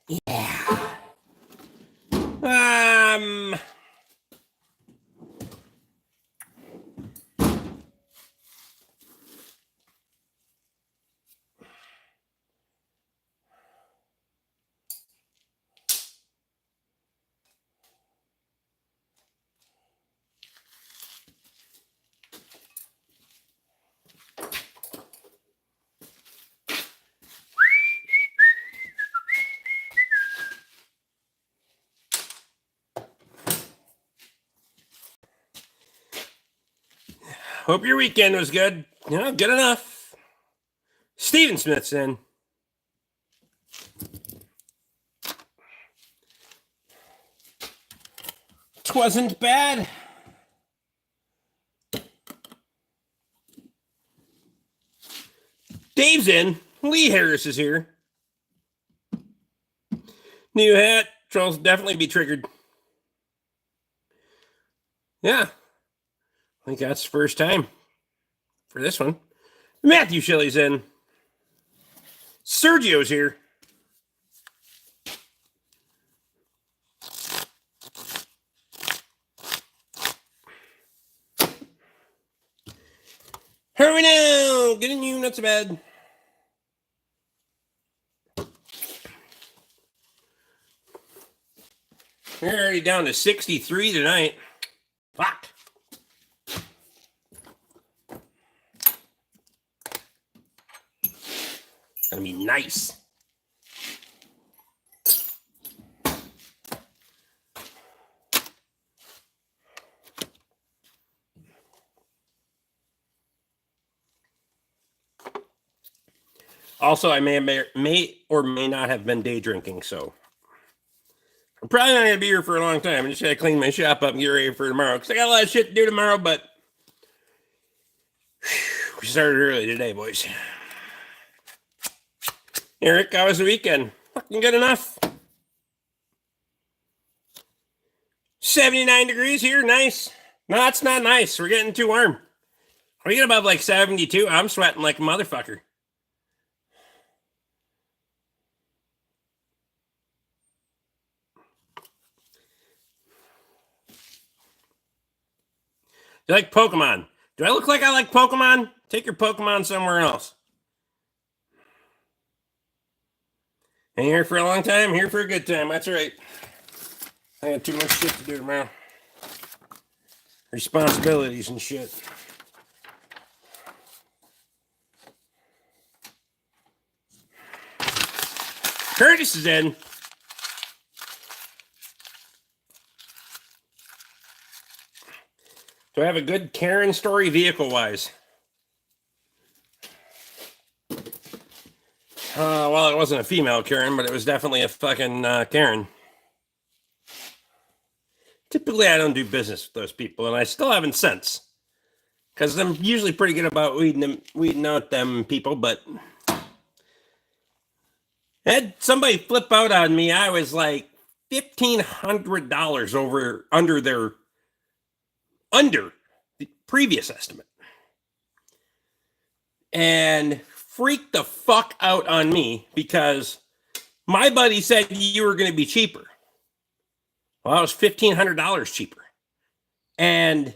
Yeah. Hope your weekend was good. You know, good enough. Steven Smith's in. Twasn't bad. Dave's in. Lee Harris is here. New hat. Trolls definitely be triggered. Yeah. I think that's the first time for this one. Matthew Shelley's in. Sergio's here. Hurry now! Getting you not so bad. We're already down to 63 tonight. Fuck. Gonna be nice. Also, I may or may not have been day drinking, so I'm probably not gonna be here for a long time. I'm just gonna clean my shop up and get ready for tomorrow because I got a lot of shit to do tomorrow. But we started early today, boys. Eric, how was the weekend? Fucking good enough. 79 degrees here, nice. No, it's not nice. We're getting too warm. We get above like 72. I'm sweating like a motherfucker. Do you like Pokemon? Do I look like I like Pokemon? Take your Pokemon somewhere else. Ain't here for a long time, here for a good time. That's right. I got too much shit to do tomorrow. Responsibilities and shit. Curtis is in. Do I have a good Karen story vehicle-wise? Well, it wasn't a female Karen, but it was definitely a fucking Karen. Typically, I don't do business with those people, and I still haven't since. Because I'm usually pretty good about weeding out them people, but had somebody flip out on me, I was like $1,500 under the previous estimate. And freaked the fuck out on me because my buddy said you were going to be cheaper. Well, I was $1,500 cheaper. And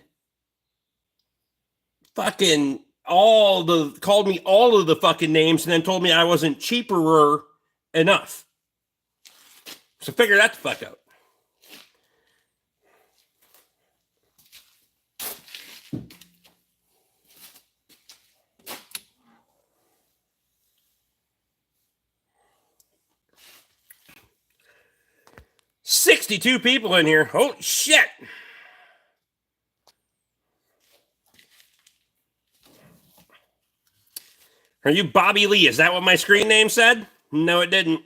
fucking called me all of the fucking names and then told me I wasn't cheaper enough. So figure that the fuck out. $62 people in here. Holy shit. Are you Bobby Lee? Is that what my screen name said? No, it didn't.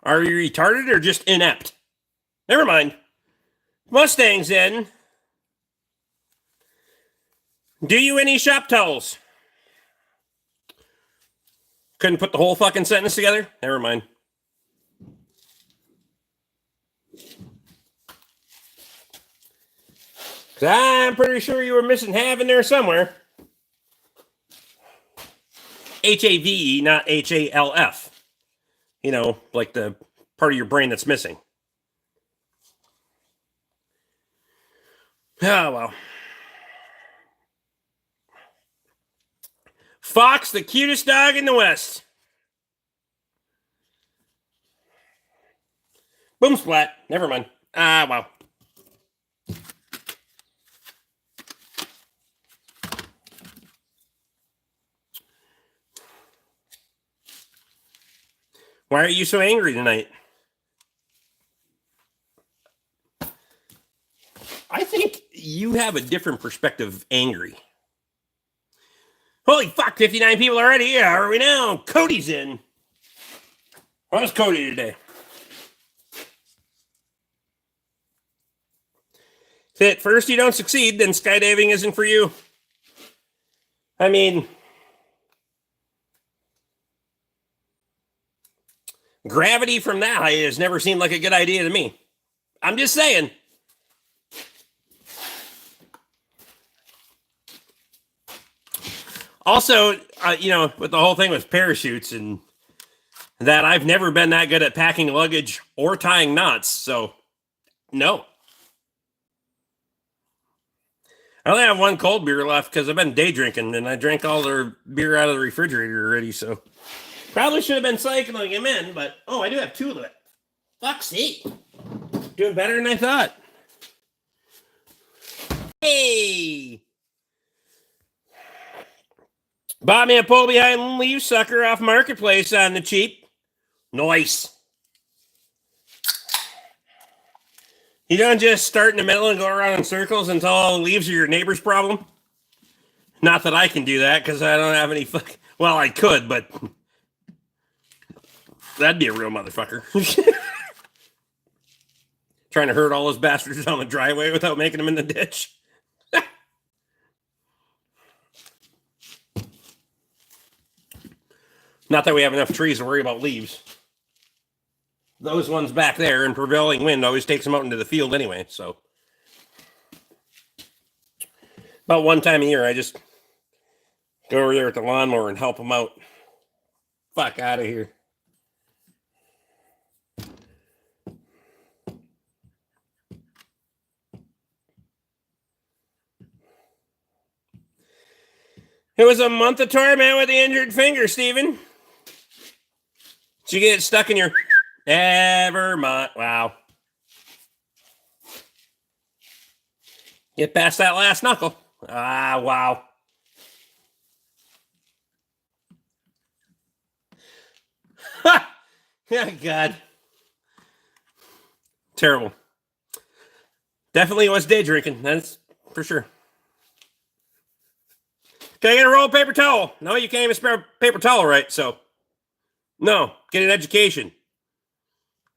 Are you retarded or just inept? Never mind. Mustang's in. Do you any shop towels? Couldn't put the whole fucking sentence together? Never mind. I'm pretty sure you were missing half in there somewhere. HAVE, not HALF. You know, like the part of your brain that's missing. Oh, well. Fox, the cutest dog in the West. Boom splat. Never mind. Ah, wow. Why are you so angry tonight? I think you have a different perspective of angry. Holy fuck, 59 people already. Yeah, are we now? Cody's in. How's Cody today? At first you don't succeed, then skydiving isn't for you. I mean, gravity from that height has never seemed like a good idea to me. I'm just saying. Also, you know, with the whole thing with parachutes and that, I've never been that good at packing luggage or tying knots. So, no. I only have one cold beer left because I've been day drinking and I drank all the beer out of the refrigerator already. So, probably should have been cycling him in, but I do have two of it. Fuck's sake. Doing better than I thought. Hey! Bought me a pull behind leaf sucker off Marketplace on the cheap. Nice. You don't just start in the middle and go around in circles until all the leaves are your neighbor's problem. Not that I can do that because I don't have any well, I could, but that'd be a real motherfucker. Trying to herd all those bastards down the driveway without making them in the ditch. Not that we have enough trees to worry about leaves. Those ones back there in prevailing wind always takes them out into the field anyway, so. About one time a year, I just go over there with the lawnmower and help them out. Fuck out of here. It was a month of torment with the injured finger, Steven. Did you get stuck in your... Never mind. Wow. Get past that last knuckle. Ah, wow. Ha! Yeah, God. Terrible. Definitely was day drinking. That's for sure. Can I get a roll of paper towel? No, you can't even spare paper towel right, so. No, get an education.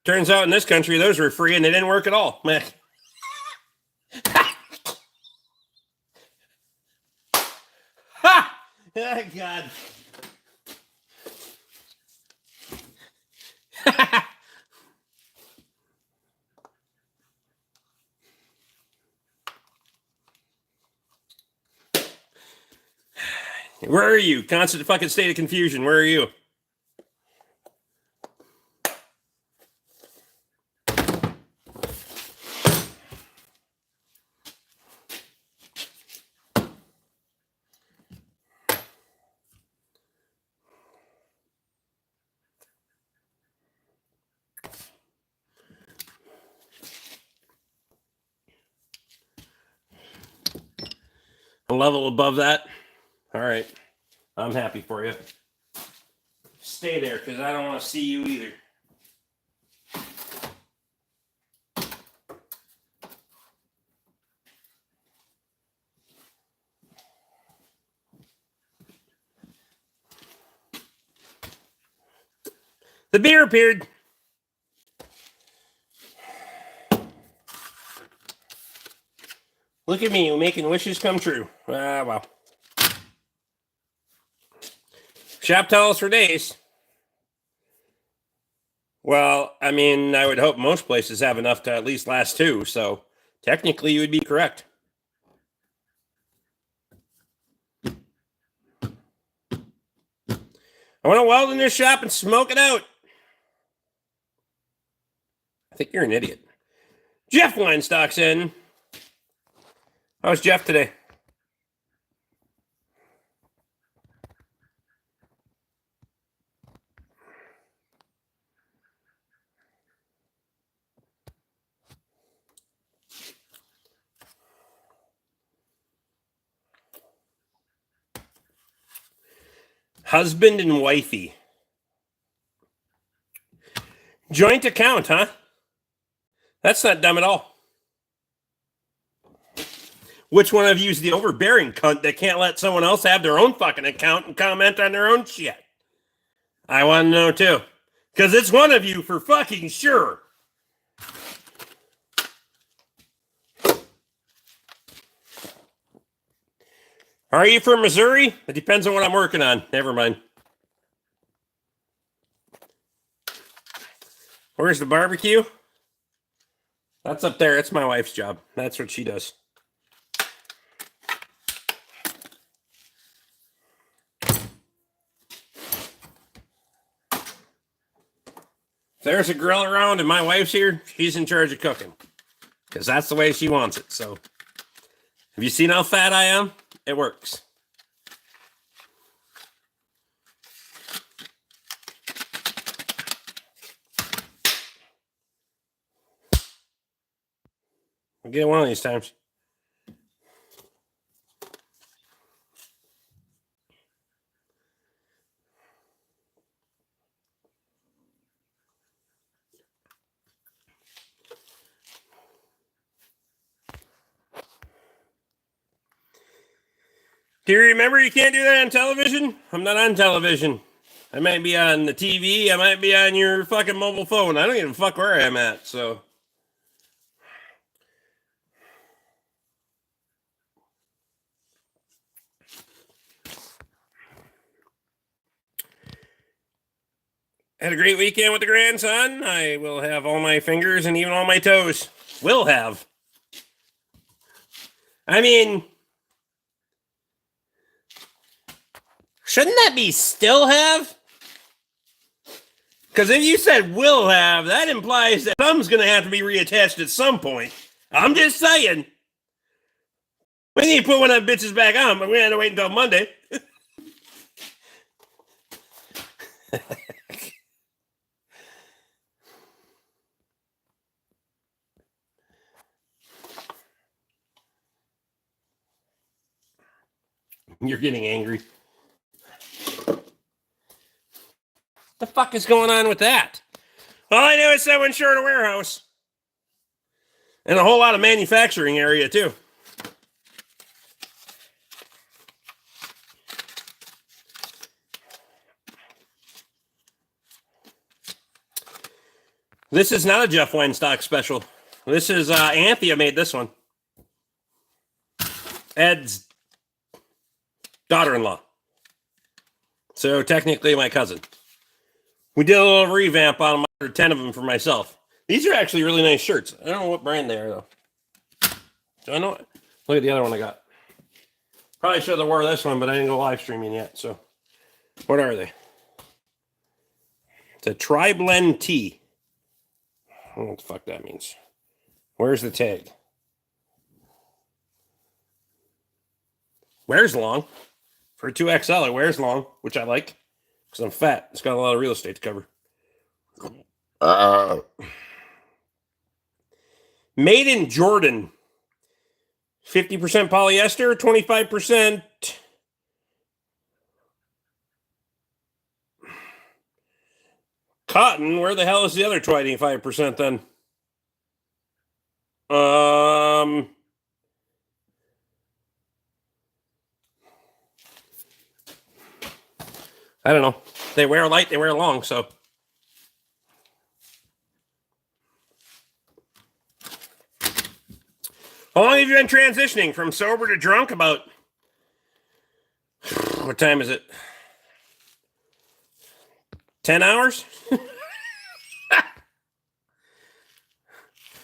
Turns out in this country, those were free and they didn't work at all. Meh. Ha! Oh, God. Where are you? Constant fucking state of confusion. Where are you? A level above that? All right. I'm happy for you. Stay there because I don't want to see you either. The beer appeared. Look at me making wishes come true. Ah, well. Shop towels for days. Well, I mean, I would hope most places have enough to at least last 2, so technically you would be correct. I want to weld in this shop and smoke it out. I think you're an idiot. Jeff Weinstock's in. How's Jeff today? Husband and wifey. Joint account, huh? That's not dumb at all. Which one of you is the overbearing cunt that can't let someone else have their own fucking account and comment on their own shit? I want to know too. Because it's one of you for fucking sure. Are you from Missouri? It depends on what I'm working on. Never mind. Where's the barbecue? That's up there. It's my wife's job. That's what she does. If there's a grill around and my wife's here, she's in charge of cooking. Because that's the way she wants it. So, have you seen how fat I am? It works. I'll get one of these times. Do you remember you can't do that on television? I'm not on television. I might be on the TV. I might be on your fucking mobile phone. I don't even fuck where I'm at, so. Had a great weekend with the grandson. I will have all my fingers and even all my toes. Will have. I mean, shouldn't that be still have? Because if you said will have, that implies that thumb's going to have to be reattached at some point. I'm just saying. We need to put one of the bitches back on, but we had to wait until Monday. You're getting angry. The fuck is going on with that? All I know is someone short a warehouse. And a whole lot of manufacturing area, too. This is not a Jeff Weinstock special. This is Anthea made this one. Ed's daughter-in-law. So technically my cousin. We did a little revamp on them. I ordered 10 of them for myself. These are actually really nice shirts. I don't know what brand they are, though. Do I know it? Look at the other one I got. Probably should have wore this one, but I didn't go live streaming yet. So, what are they? It's a Tri-Blend Tee. I don't know what the fuck that means. Where's the tag? Wears long. For a 2XL, it wears long, which I like. Because I'm fat. It's got a lot of real estate to cover. Made in Jordan. 50% polyester, 25% cotton. Where the hell is the other 25% then? I don't know. They wear light, they wear long, so. How long have you been transitioning from sober to drunk? About, what time is it? 10 hours?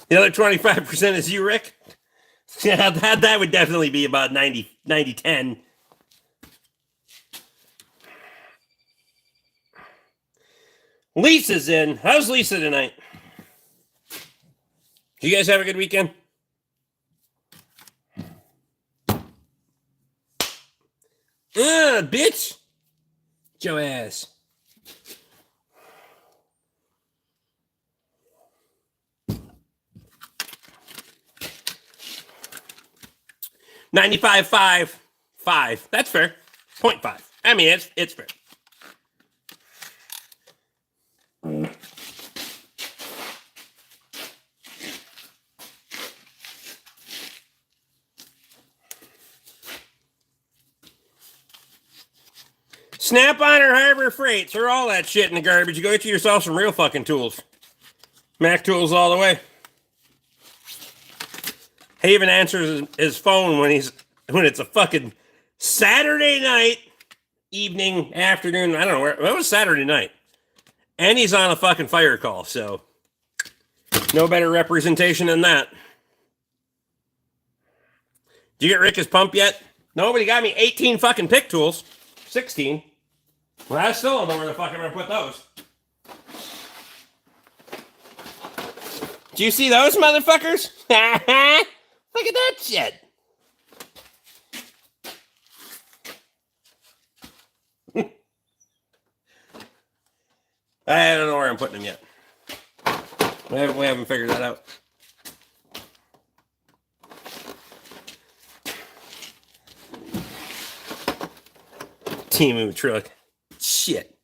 The other 25% is you, Rick? Yeah, that would definitely be about 90-10. Lisa's in. How's Lisa tonight? Do you guys have a good weekend? Bitch. Joe ass. $95.5. That's fair. 0.5. I mean, it's fair. Snap-on or Harbor Freight. Throw all that shit in the garbage. You go get yourself some real fucking tools. Mac tools all the way. He even answers his phone when it's a fucking Saturday night, evening, afternoon. I don't know where. It was Saturday night. And he's on a fucking fire call, so no better representation than that. Did you get Rick his pump yet? Nobody got me 18 fucking pick tools. 16. Well, I still don't know where the fuck I'm gonna put those. Do you see those motherfuckers? Look at that shit. I don't know where I'm putting them yet. We haven't figured that out. Temu truck. Shit.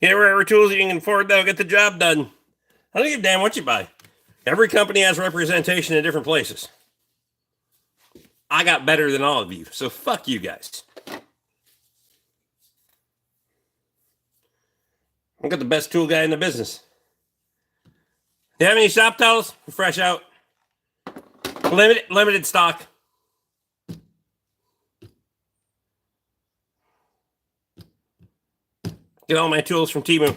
Get wherever tools you can afford, though. Get the job done. I don't give a damn what you buy. Every company has representation in different places. I got better than all of you, so fuck you guys. I got the best tool guy in the business. You have any shop towels? Fresh out. Limited stock. Get all my tools from Temu.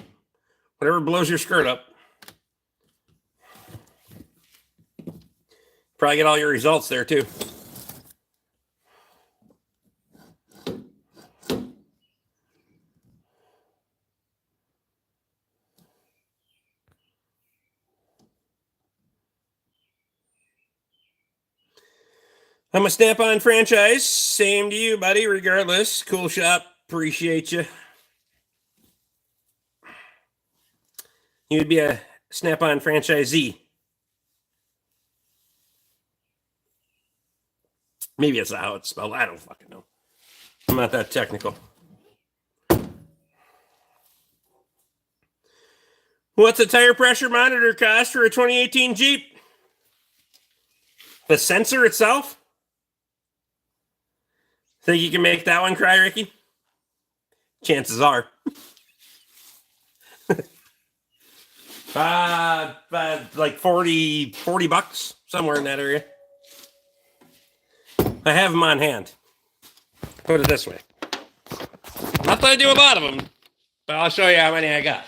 Whatever blows your skirt up. Probably get all your results there too. I'm a Snap-on franchise. Same to you, buddy. Regardless. Cool shop. Appreciate you. You would be a Snap-on franchisee. Maybe that's how it's spelled. I don't fucking know. I'm not that technical. What's a tire pressure monitor cost for a 2018 Jeep? The sensor itself? Think you can make that one cry, Ricky? Chances are. Like 40 bucks, somewhere in that area. I have them on hand. Put it this way. Not that I do a lot of them, but I'll show you how many I got.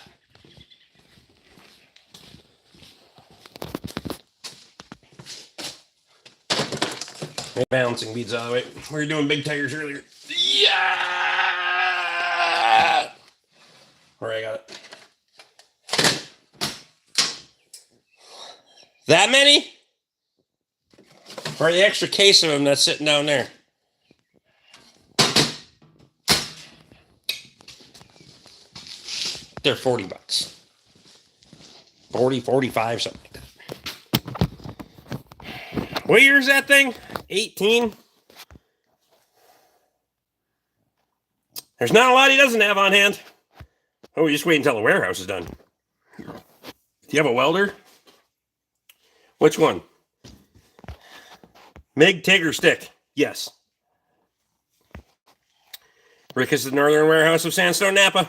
Balancing beads out of the way. We were doing big tires earlier. Yeah! Where I got it. That many? Or the extra case of them that's sitting down there? They're 40 bucks. 40, 45, something like that. What year is that thing? 18? There's not a lot he doesn't have on hand. Oh, we just wait until the warehouse is done. Do you have a welder? Which one? MIG, TIG, or stick? Yes. Rick is the Northern Warehouse of Sandstone, Napa.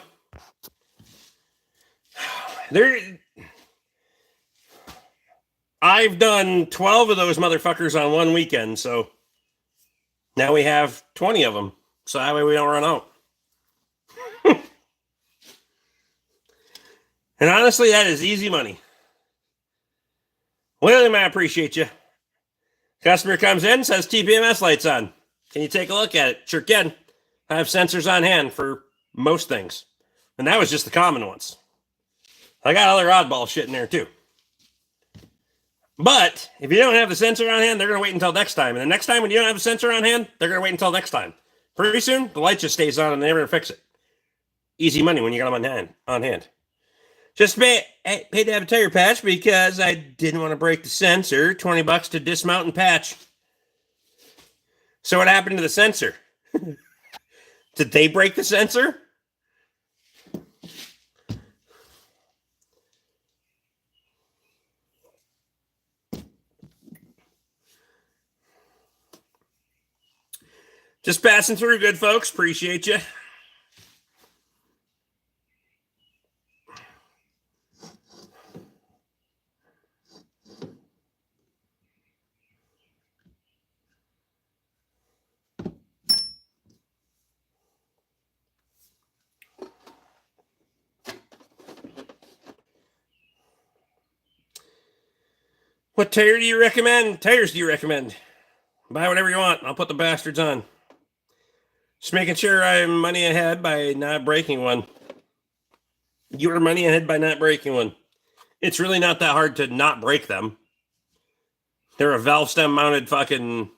I've done 12 of those motherfuckers on one weekend, so now we have 20 of them. So that way we don't run out. And honestly, that is easy money. William, I appreciate you. Customer comes in, says TPMS lights on. Can you take a look at it? Sure can. I have sensors on hand for most things. And that was just the common ones. I got other oddball shit in there too. But if you don't have the sensor on hand, they're going to wait until next time. And the next time when you don't have the sensor on hand, they're going to wait until next time. Pretty soon, the light just stays on and they never fix it. Easy money when you got them on hand. Just paid to have a tire patch because I didn't want to break the sensor. $20 to dismount and patch. So what happened to the sensor? Did they break the sensor? Just passing through, good folks. Appreciate you. What tire do you recommend? Tires do you recommend? Buy whatever you want. I'll put the bastards on. Just making sure I'm money ahead by not breaking one. You're money ahead by not breaking one. It's really not that hard to not break them. They're a valve stem mounted fucking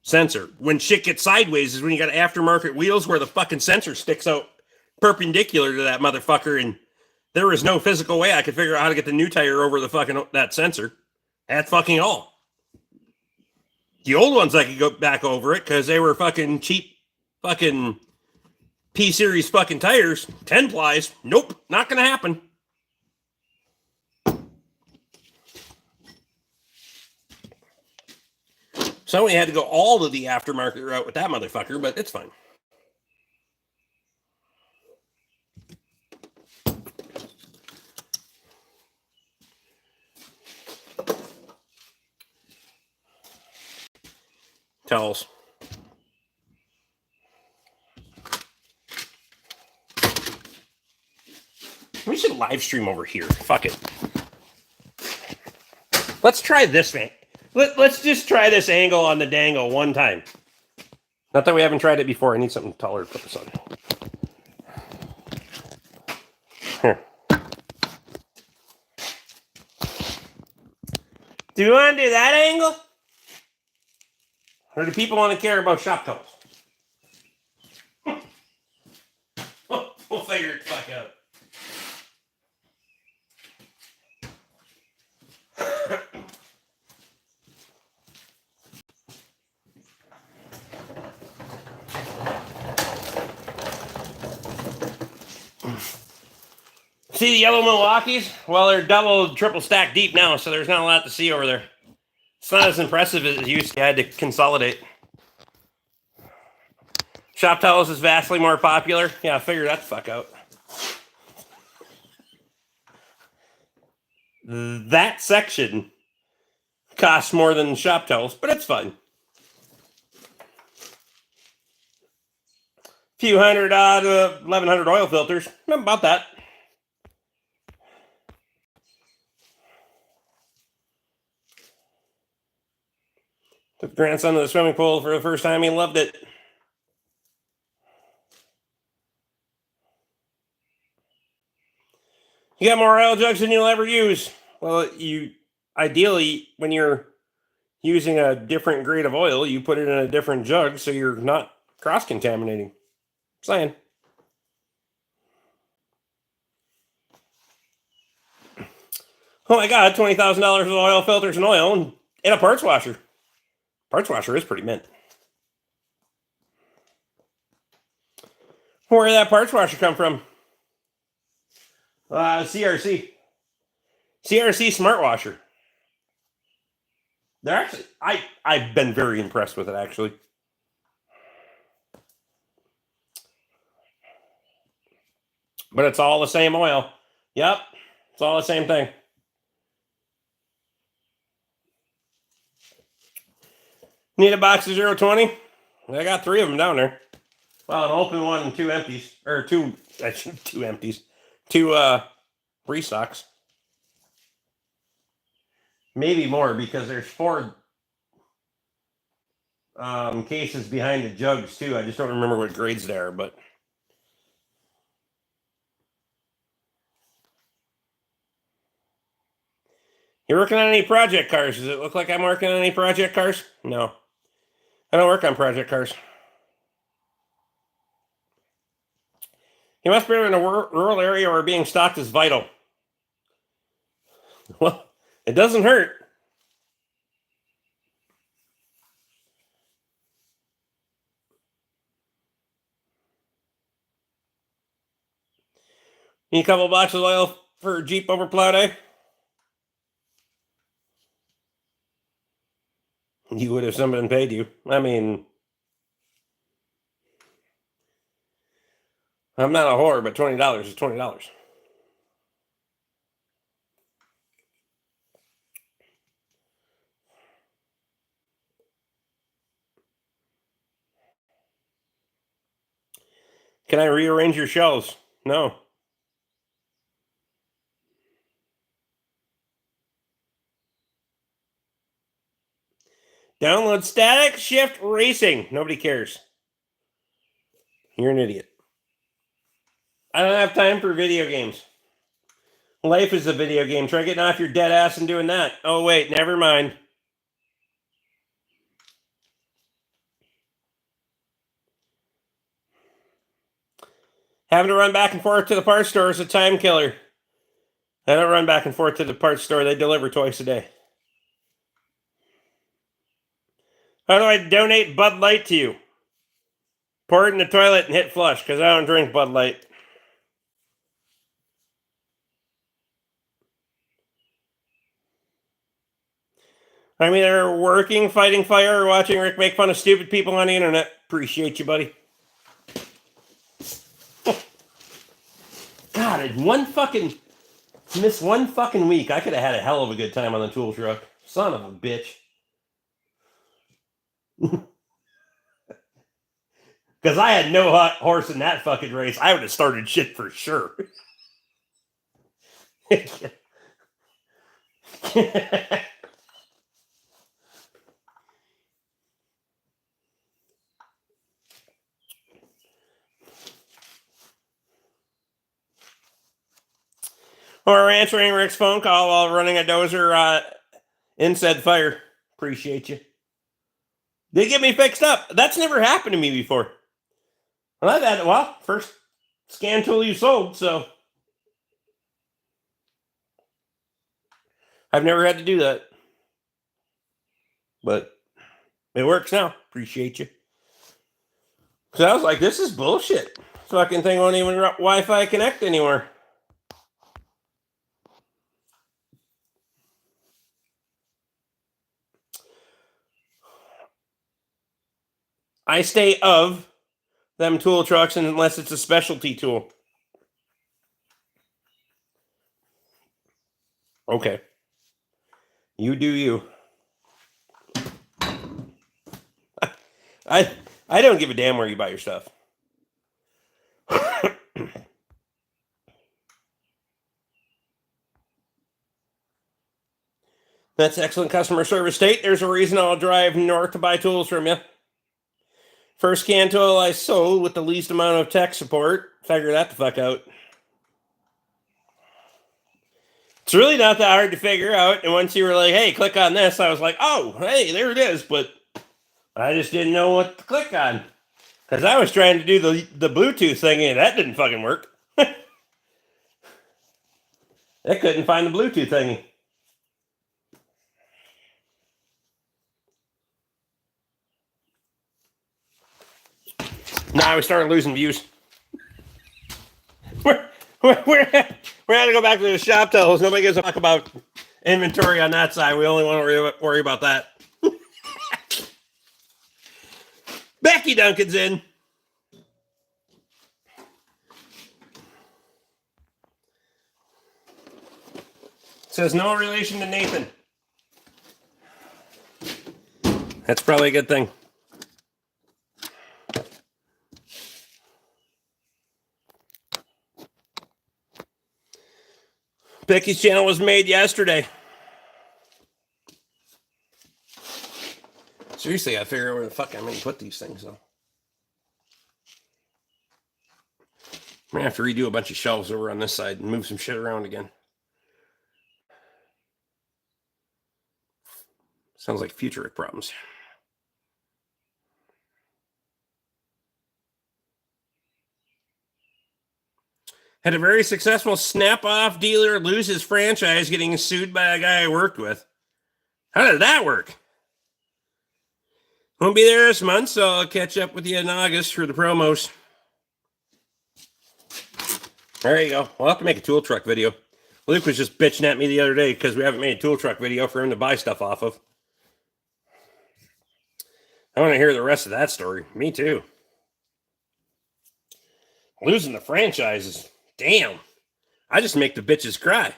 sensor. When shit gets sideways is when you got aftermarket wheels where the fucking sensor sticks out perpendicular to that motherfucker, and there was no physical way I could figure out how to get the new tire over the fucking that sensor at fucking all. The old ones I could go back over it because they were fucking cheap fucking P-series fucking tires. 10 plies. Nope, not gonna happen. So we had to go all of the aftermarket route with that motherfucker, but it's fine. Towels. We should live stream over here. Fuck it. Let's try this, man. Let's just try this angle on the dangle one time. Not that we haven't tried it before. I need something taller to put this on. Here. Do you want to do that angle? Or do people want to care about shop towels? We'll figure it fuck out. See the yellow Milwaukees? Well, they're double, triple stacked deep now, so there's not a lot to see over there. It's not as impressive as it used to be. I had to consolidate. Shop towels is vastly more popular. Yeah, figure that the fuck out. That section costs more than shop towels, but it's fun. Few hundred, 1,100 oil filters. About that. Took grandson to the swimming pool for the first time. He loved it. You got more oil jugs than you'll ever use. Well, you ideally, when you're using a different grade of oil, you put it in a different jug so you're not cross-contaminating. Saying. Oh my God, $20,000 of oil filters and oil and a parts washer. Parts washer is pretty mint. Where did that parts washer come from? CRC. CRC smart washer. They're actually, I've been very impressed with it, actually. But it's all the same oil. Yep. It's all the same thing. Need a box of 020? I got 3 of them down there. Well, an open one and 2 empties. Or 2 empties. 2 restocks. Maybe more because there's 4 cases behind the jugs too. I just don't remember what grades they are, but. You working on any project cars? Does it look like I'm working on any project cars? No. I don't work on project cars. You must be in a rural area where being stocked is vital. Well, it doesn't hurt. Need a couple boxes of oil for a Jeep over plow day? You would if someone paid you. I mean, I'm not a whore, but $20 is $20. Can I rearrange your shelves? No. Download Static Shift Racing. Nobody cares. You're an idiot. I don't have time for video games. Life is a video game. Try getting off your dead ass and doing that. Oh, wait, never mind. Having to run back and forth to the parts store is a time killer. I don't run back and forth to the parts store. They deliver twice a day. How do I donate Bud Light to you? Pour it in the toilet and hit flush, because I don't drink Bud Light. I'm either working, fighting fire, or watching Rick make fun of stupid people on the internet. Appreciate you, buddy. God, in missed one fucking week. I could have had a hell of a good time on the tool truck. Son of a bitch. Because I had no hot horse in that fucking race. I would have started shit for sure. Or answering Rick's phone call while running a dozer in said fire. Appreciate you. They get me fixed up. That's never happened to me before. Well, I've had first scan tool you sold, so I've never had to do that. But it works now. Appreciate you. So I was like, this is bullshit. Fucking thing won't even Wi-Fi connect anymore. I stay of them tool trucks unless it's a specialty tool. Okay. You do you. I don't give a damn where you buy your stuff. That's excellent customer service, Tate. There's a reason I'll drive north to buy tools from you. First can tool I sold with the least amount of tech support. Figure that the fuck out. It's really not that hard to figure out. And once you were like, hey, click on this, I was like, oh, hey, there it is. But I just didn't know what to click on. Because I was trying to do the Bluetooth thing and that didn't fucking work. I couldn't find the Bluetooth thingy. Now we started losing views. We're going to go back to the shop tells. Nobody gives a fuck about inventory on that side. We only want to worry about that. Becky Duncan's in. Says no relation to Nathan. That's probably a good thing. Becky's channel was made yesterday. Seriously, I figure out where the fuck I'm going to put these things, though. I'm going to have to redo a bunch of shelves over on this side and move some shit around again. Sounds like future problems. Had a very successful snap-off dealer lose his franchise getting sued by a guy I worked with. How did that work? Won't be there this month, so I'll catch up with you in August for the promos. There you go. We'll have to make a tool truck video. Luke was just bitching at me the other day because we haven't made a tool truck video for him to buy stuff off of. I want to hear the rest of that story. Me too. Losing the franchises. Damn. I just make the bitches cry.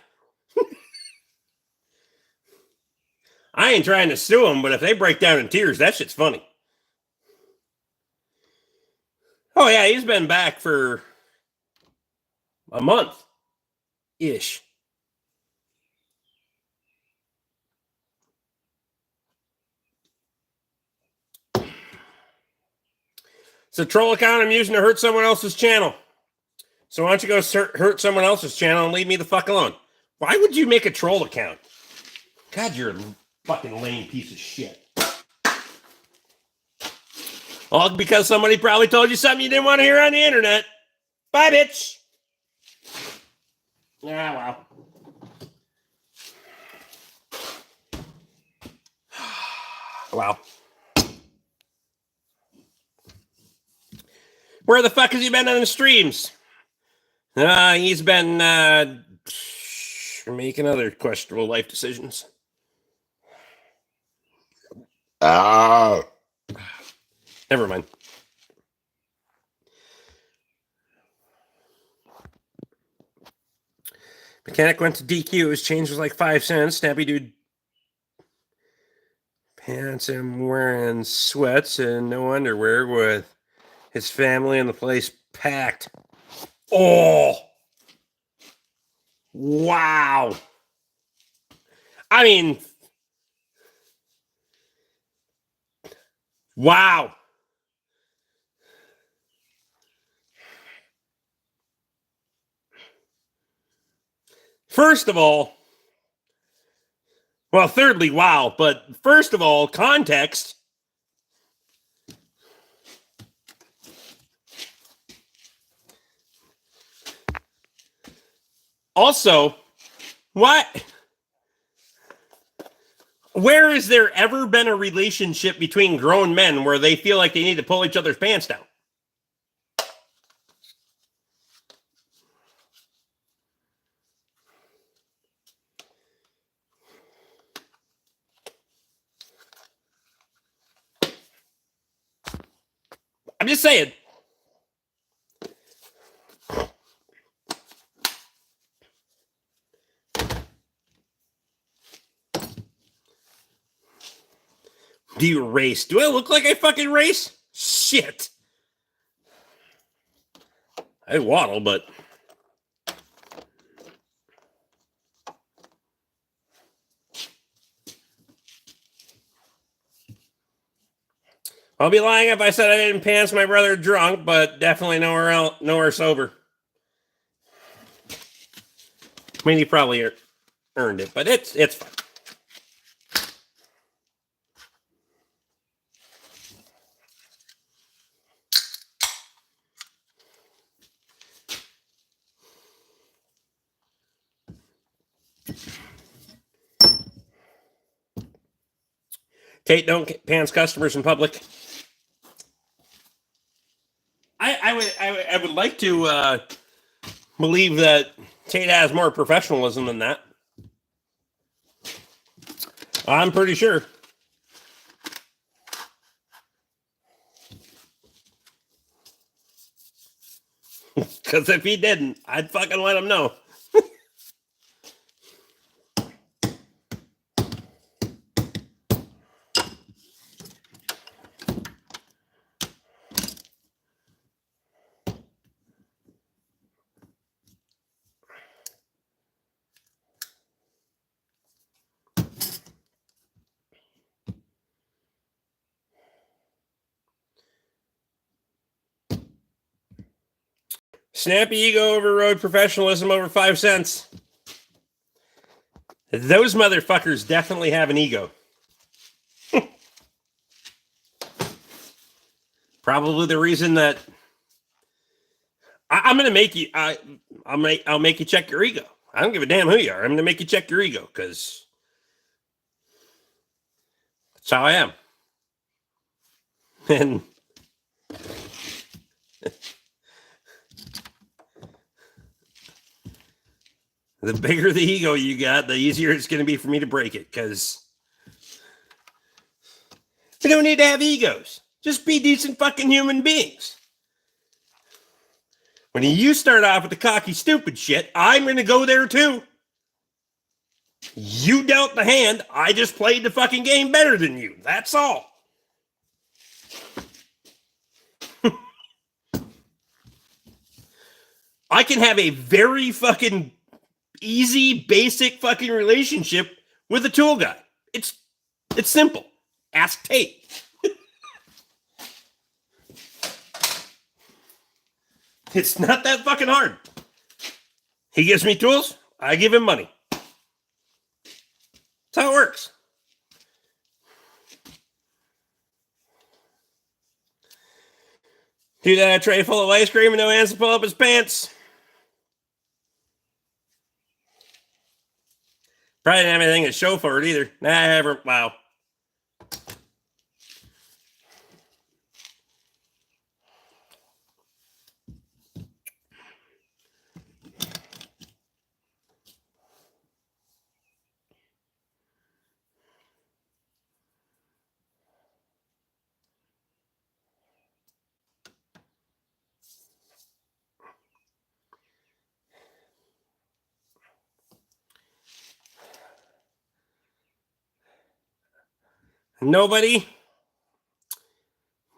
I ain't trying to sue them, but if they break down in tears, that shit's funny. Oh, yeah, he's been back for a month-ish. It's a troll account I'm using to hurt someone else's channel. So why don't you go hurt someone else's channel and leave me the fuck alone? Why would you make a troll account? God, you're a fucking lame piece of shit. All because somebody probably told you something you didn't want to hear on the internet. Bye, bitch. Ah, wow. Wow. Where the fuck has he been on the streams? He's been making other questionable life decisions. Never mind. Mechanic went to DQ. His change was like 5 cents. Snappy dude pants him wearing sweats and no underwear with his family and the place packed. Oh! Wow! I mean, wow! First of all, well, thirdly, wow, but first of all, context. Also, what? Where has there ever been a relationship between grown men where they feel like they need to pull each other's pants down? I'm just saying. Do you race? Do I look like I fucking race? Shit. I waddle, but... I'll be lying if I said I didn't pants my brother drunk, but definitely nowhere sober. I mean, he probably earned it, but it's fine. Tate, don't pants customers in public. I would like to believe that Tate has more professionalism than that. I'm pretty sure. Because if he didn't, I'd fucking let him know. Snappy ego overrode professionalism over 5 cents. Those motherfuckers definitely have an ego. Probably the reason that I'm going to make you. I'll make you check your ego. I don't give a damn who you are. I'm going to make you check your ego because that's how I am. And the bigger the ego you got, the easier it's going to be for me to break it because we don't need to have egos. Just be decent fucking human beings. When you start off with the cocky, stupid shit, I'm going to go there too. You dealt the hand. I just played the fucking game better than you. That's all. I can have a very fucking easy, basic fucking relationship with a tool guy. It's simple. Ask Tate. It's not that fucking hard. He gives me tools. I give him money. That's how it works. Dude had a tray full of ice cream and no hands to pull up his pants. Probably didn't have anything to show for it either. Nah, I haven't. Wow. Nobody.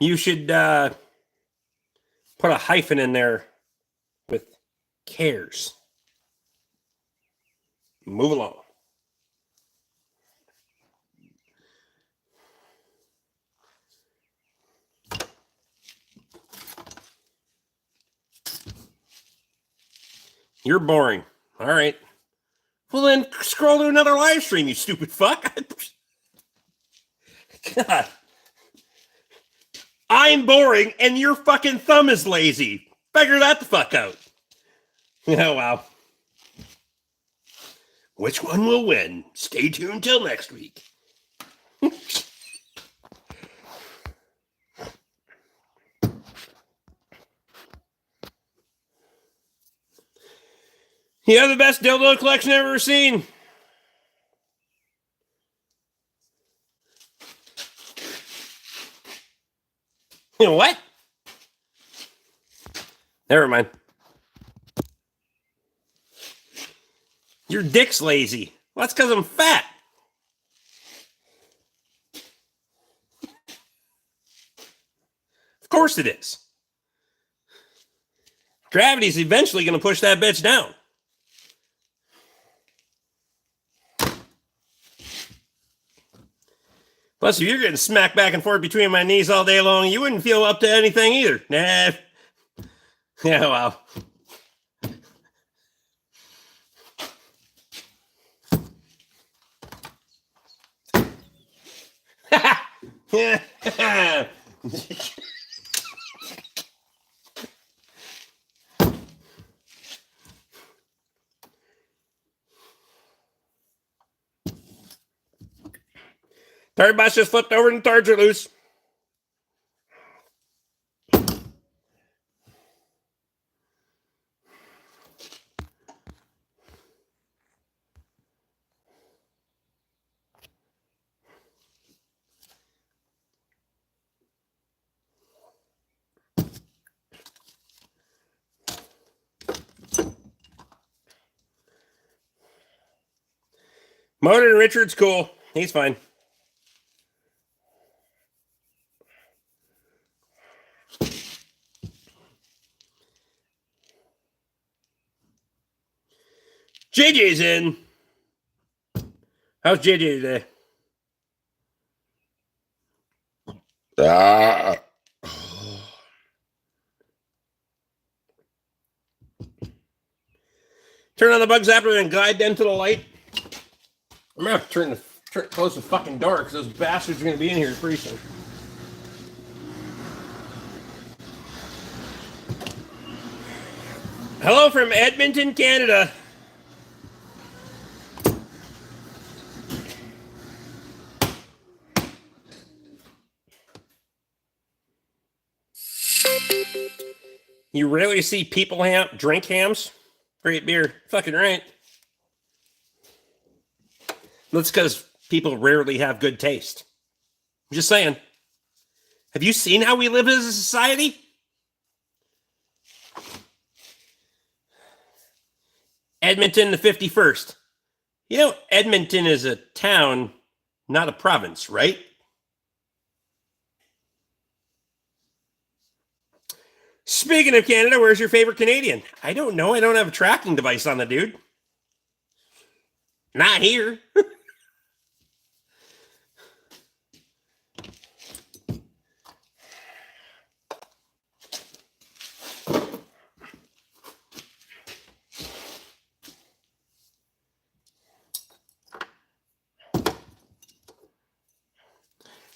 You should put a hyphen in there with cares. Move along. You're boring. All right. Well, then scroll to another live stream, you stupid fuck. God. I'm boring and your fucking thumb is lazy. Figure that the fuck out. Oh, wow. Which one will win? Stay tuned till next week. You have the best dildo collection I've ever seen. You know what? Never mind. Your dick's lazy. Well, that's because I'm fat. Of course it is. Gravity's eventually going to push that bitch down. Plus, if you're getting smacked back and forth between my knees all day long, you wouldn't feel up to anything either. Nah. Yeah, wow. Yeah. Third bus just flipped over and thirds are loose. Motor and Richard's cool. He's fine. JJ's in. How's JJ today? Turn on the bug zapper and glide into the light. I'm gonna have to close the fucking door because those bastards are gonna be in here pretty soon. Hello from Edmonton, Canada. You rarely see people drink hams. Great beer. Fucking right. That's because people rarely have good taste. I'm just saying. Have you seen how we live as a society? Edmonton, the 51st. You know, Edmonton is a town, not a province, right? Speaking of Canada, where's your favorite Canadian? I don't know. I don't have a tracking device on the dude. Not here.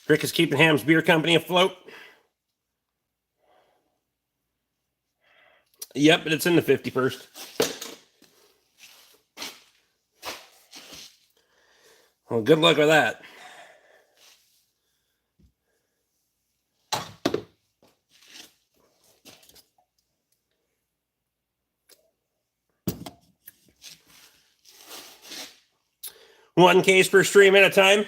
Rick is keeping Ham's Beer Company afloat. Yep, but it's in the 51st. Well, good luck with that. One case per stream at a time.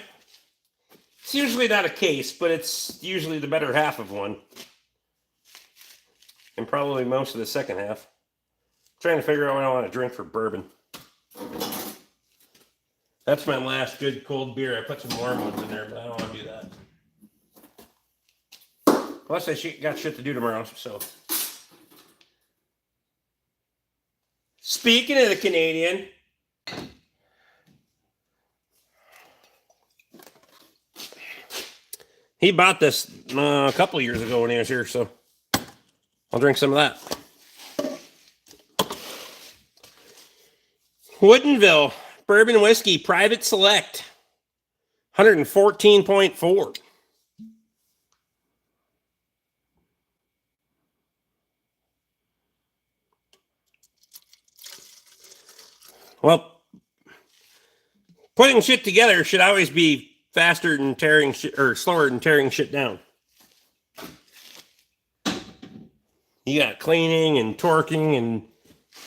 It's usually not a case, but it's usually the better half of one. And probably most of the second half. I'm trying to figure out what I want to drink for bourbon. That's my last good cold beer. I put some warm ones in there, but I don't want to do that. Plus, I got shit to do tomorrow, so. Speaking of the Canadian, he bought this a couple years ago when he was here, so I'll drink some of that. Woodinville Bourbon Whiskey Private Select, 114.4. Well, putting shit together should always be faster than tearing shit, or slower than tearing shit down. You got cleaning and torquing and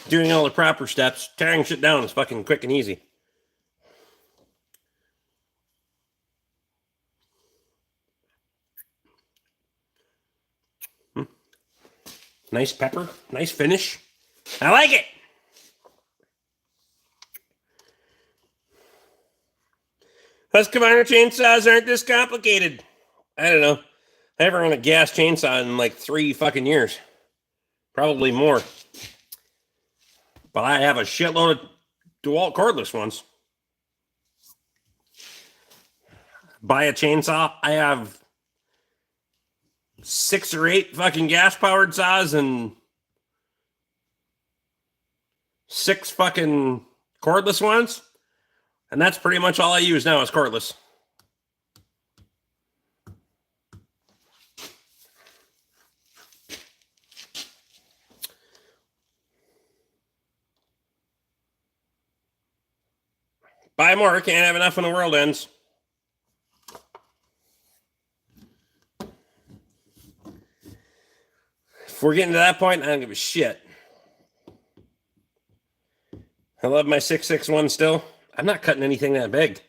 doing all the proper steps. Tearing shit down is fucking quick and easy. Nice pepper, nice finish. I like it. Husqvarna chainsaws aren't this complicated. I don't know. I haven't run a gas chainsaw in like 3 fucking years. Probably more. But I have a shitload of DeWalt cordless ones. Buy a chainsaw. I have 6 or 8 fucking gas-powered saws and 6 fucking cordless ones. And that's pretty much all I use now is cordless. Buy more. Can't have enough when the world ends. If we're getting to that point, I don't give a shit. I love my 661 still. I'm not cutting anything that big.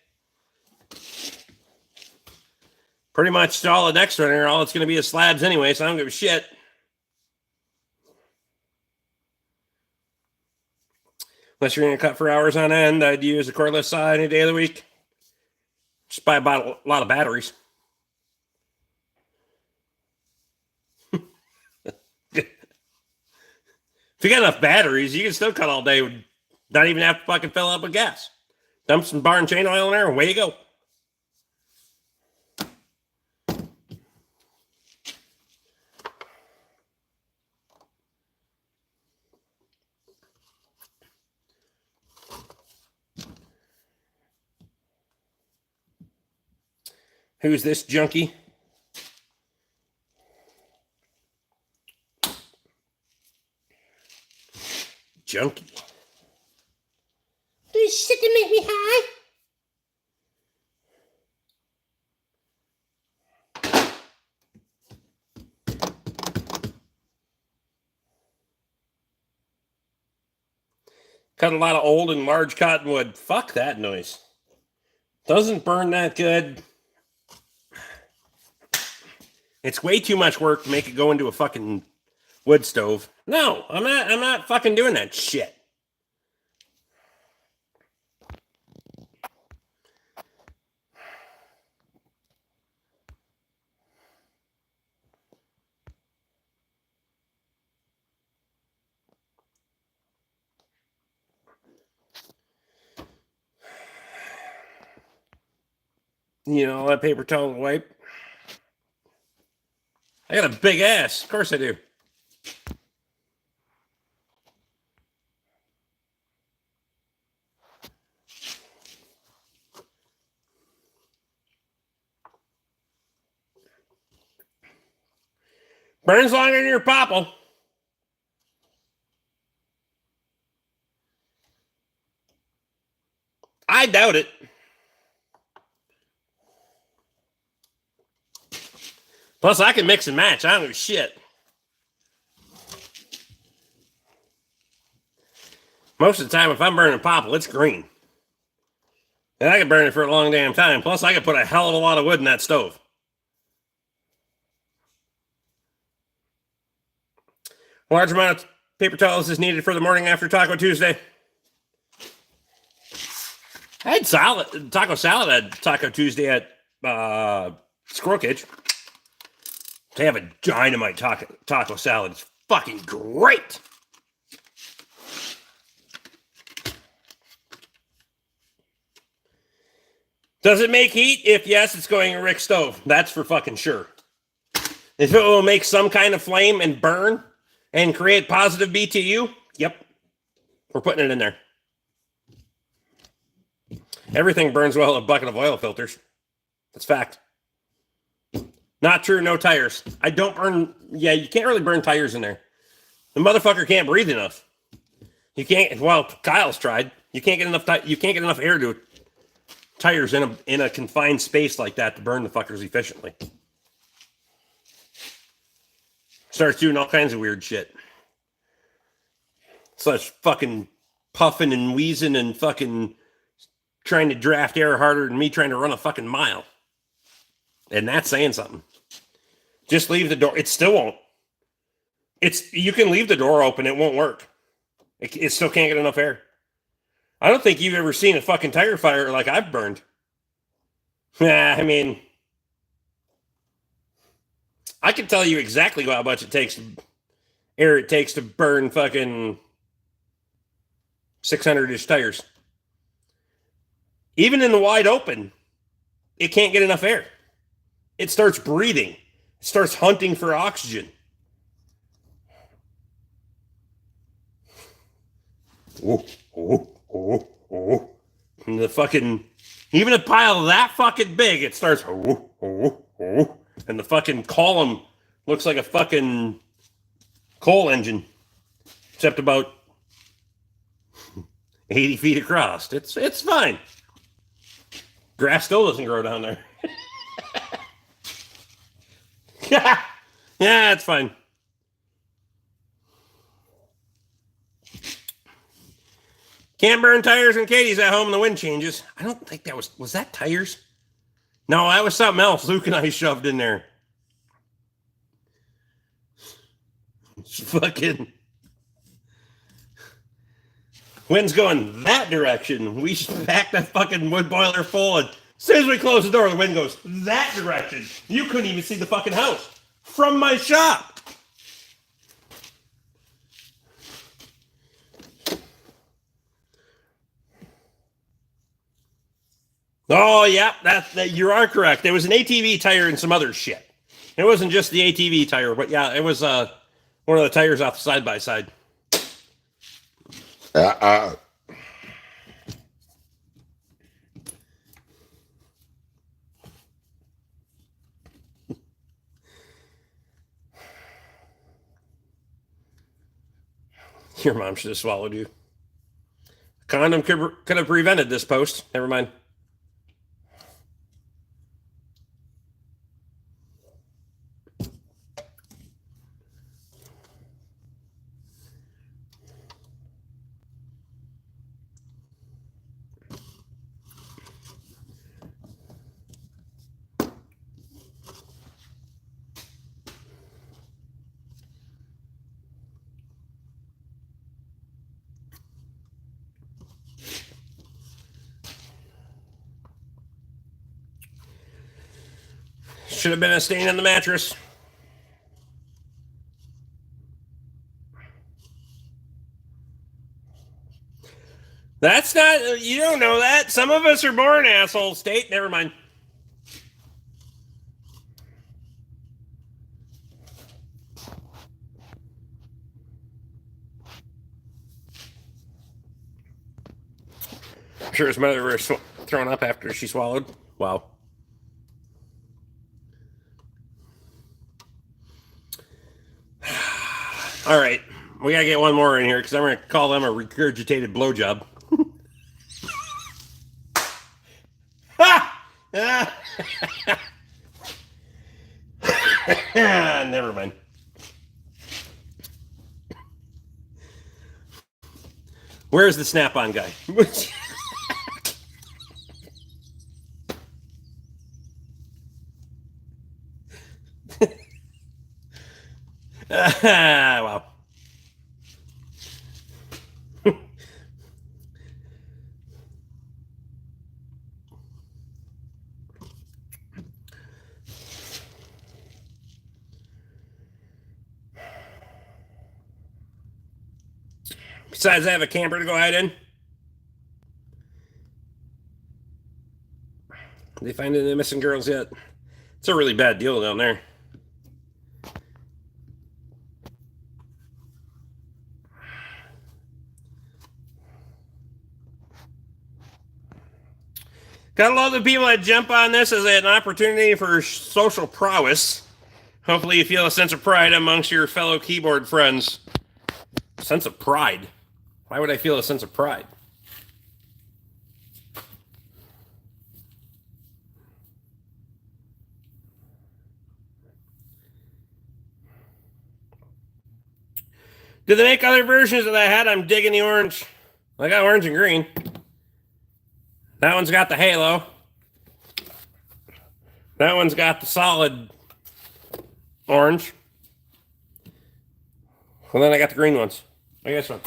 Pretty much all the next one here, all it's going to be is slabs anyway, so I don't give a shit. Unless you're going to cut for hours on end, I'd use a cordless saw any day of the week. Just buy a lot of batteries. If you got enough batteries, you can still cut all day, not even have to fucking fill up with gas. Dump some bar and chain oil in there, and away you go. Who's this junkie? Junkie. Do shit to make me high. Cut a lot of old and large cottonwood. Fuck that noise. Doesn't burn that good. It's way too much work to make it go into a fucking wood stove. No, I'm not fucking doing that shit. You know, that paper towel to wipe. I got a big ass. Of course I do. Burns longer than your popple. I doubt it. Plus, I can mix and match. I don't give a shit. Most of the time, if I'm burning popple, it's green. And I can burn it for a long damn time. Plus, I can put a hell of a lot of wood in that stove. A large amount of paper towels is needed for the morning after Taco Tuesday. I had taco salad at Taco Tuesday at Squirrel Cage. They have a dynamite taco salad. It's fucking great. Does it make heat? If yes, it's going in Rick's stove. That's for fucking sure. If it will make some kind of flame and burn and create positive BTU, yep. We're putting it in there. Everything burns well in a bucket of oil filters. That's fact. Not true, no tires. I don't burn. Yeah, you can't really burn tires in there. The motherfucker can't breathe enough. You can't. Well, Kyle's tried. You can't get enough. You can't get enough air to tires in a confined space like that to burn the fuckers efficiently. Starts doing all kinds of weird shit. Such fucking puffing and wheezing and fucking trying to draft air harder than me trying to run a fucking mile. And that's saying something. Just leave the door. It still won't. You can leave the door open. It won't work. It still can't get enough air. I don't think you've ever seen a fucking tire fire like I've burned. Yeah, I mean, I can tell you exactly how much air it takes to burn fucking 600-ish tires. Even in the wide open, it can't get enough air. It starts breathing. It starts hunting for oxygen. And the fucking, even a pile that fucking big, it starts, and the fucking column looks like a fucking coal engine, except about 80 feet across. It's fine. Grass still doesn't grow down there. Yeah, it's fine. Can't burn tires when Katie's at home and the wind changes. I don't think that was that tires? No, that was something else Luke and I shoved in there. Fucking wind's going that direction. We should pack that fucking wood boiler full, and as soon as we close the door, the wind goes that direction. You couldn't even see the fucking house from my shop. Oh, yeah, that you are correct. There was an ATV tire and some other shit. It wasn't just the ATV tire, but yeah, it was one of the tires off the side-by-side. Your mom should have swallowed you. Condom could have prevented this post. Never mind. Should have been a stain on the mattress. That's not, you don't know that. Some of us are born assholes, State. Never mind. I'm sure his mother was thrown up after she swallowed. Wow. All right. We got to get one more in here because I'm going to call them a regurgitated blowjob. Never mind. Where's the Snap-on guy? Wow. Besides, I have a camper to go hide in. They find any missing girls yet? It's a really bad deal down there. Gotta love the people that jump on this as an opportunity for social prowess. Hopefully you feel a sense of pride amongst your fellow keyboard friends. Sense of pride? Why would I feel a sense of pride? Do they make other versions of that hat? I'm digging the orange. I got orange and green. That one's got the halo. That one's got the solid orange. Well, then I got the green ones. I guess one.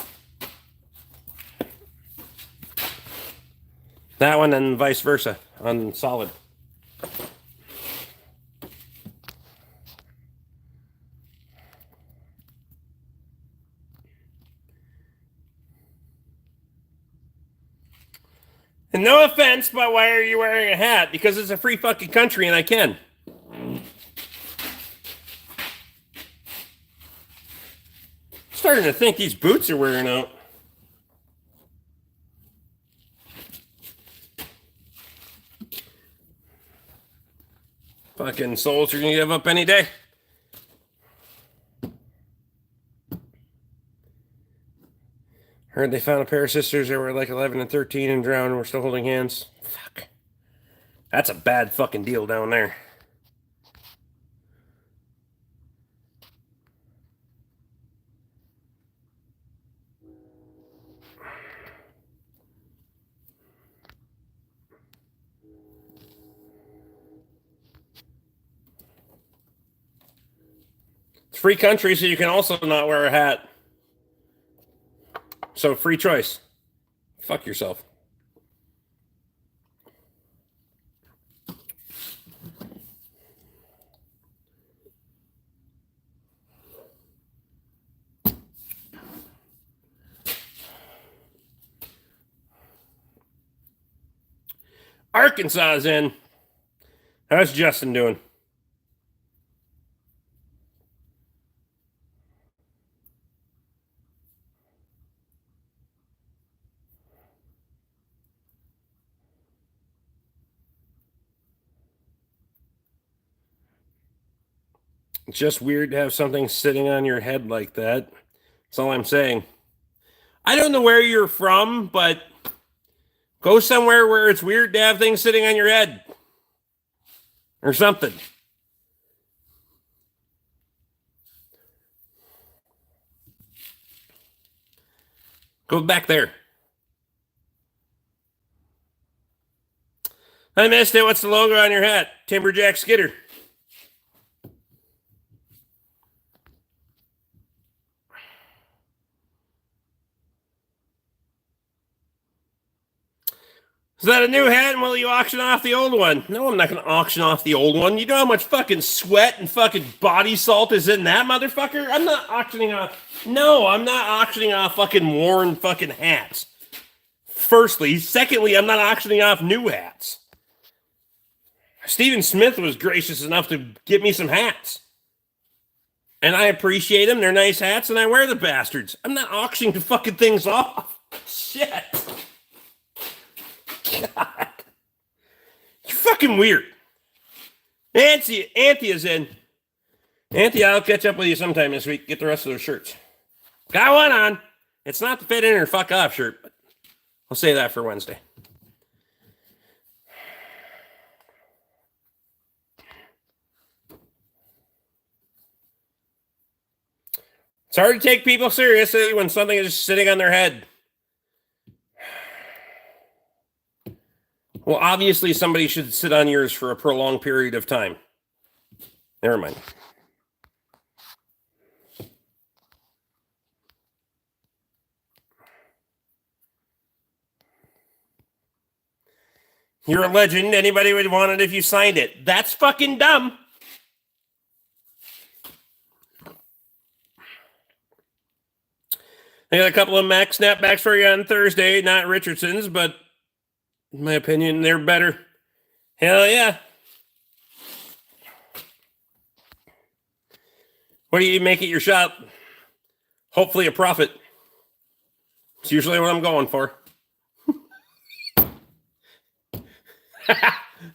That one and vice versa on solid. And no offense, but why are you wearing a hat? Because it's a free fucking country and I can. Starting to think these boots are wearing out. Fucking souls are gonna give up any day. Heard they found a pair of sisters that were like 11 and 13 and drowned and were still holding hands. Fuck. That's a bad fucking deal down there. It's free country, so you can also not wear a hat. So free choice. Fuck yourself. Arkansas is in. How's Justin doing? It's just weird to have something sitting on your head like that. That's all I'm saying. I don't know where you're from, but go somewhere where it's weird to have things sitting on your head or something. Go back there. I missed it. What's the logo on your hat? Timberjack Skidder. Is that a new hat? And will you auction off the old one? No, I'm not going to auction off the old one. You know how much fucking sweat and fucking body salt is in that motherfucker? I'm not auctioning off. No, I'm not auctioning off fucking worn fucking hats. Firstly. Secondly, I'm not auctioning off new hats. Stephen Smith was gracious enough to give me some hats. And I appreciate them. They're nice hats, and I wear the bastards. I'm not auctioning the fucking things off. Shit. God. You're fucking weird. Anthea's in. Anthea, I'll catch up with you sometime this week. Get the rest of those shirts. Got one on. It's not the fit in or fuck off shirt, but I'll say that for Wednesday. It's hard to take people seriously when something is just sitting on their head. Well, obviously somebody should sit on yours for a prolonged period of time. Never mind. You're a legend. Anybody would want it if you signed it. That's fucking dumb. I got a couple of Mac snapbacks for you on Thursday. Not Richardson's, but in my opinion, they're better. Hell yeah. What do you make at your shop? Hopefully a profit. It's usually what I'm going for.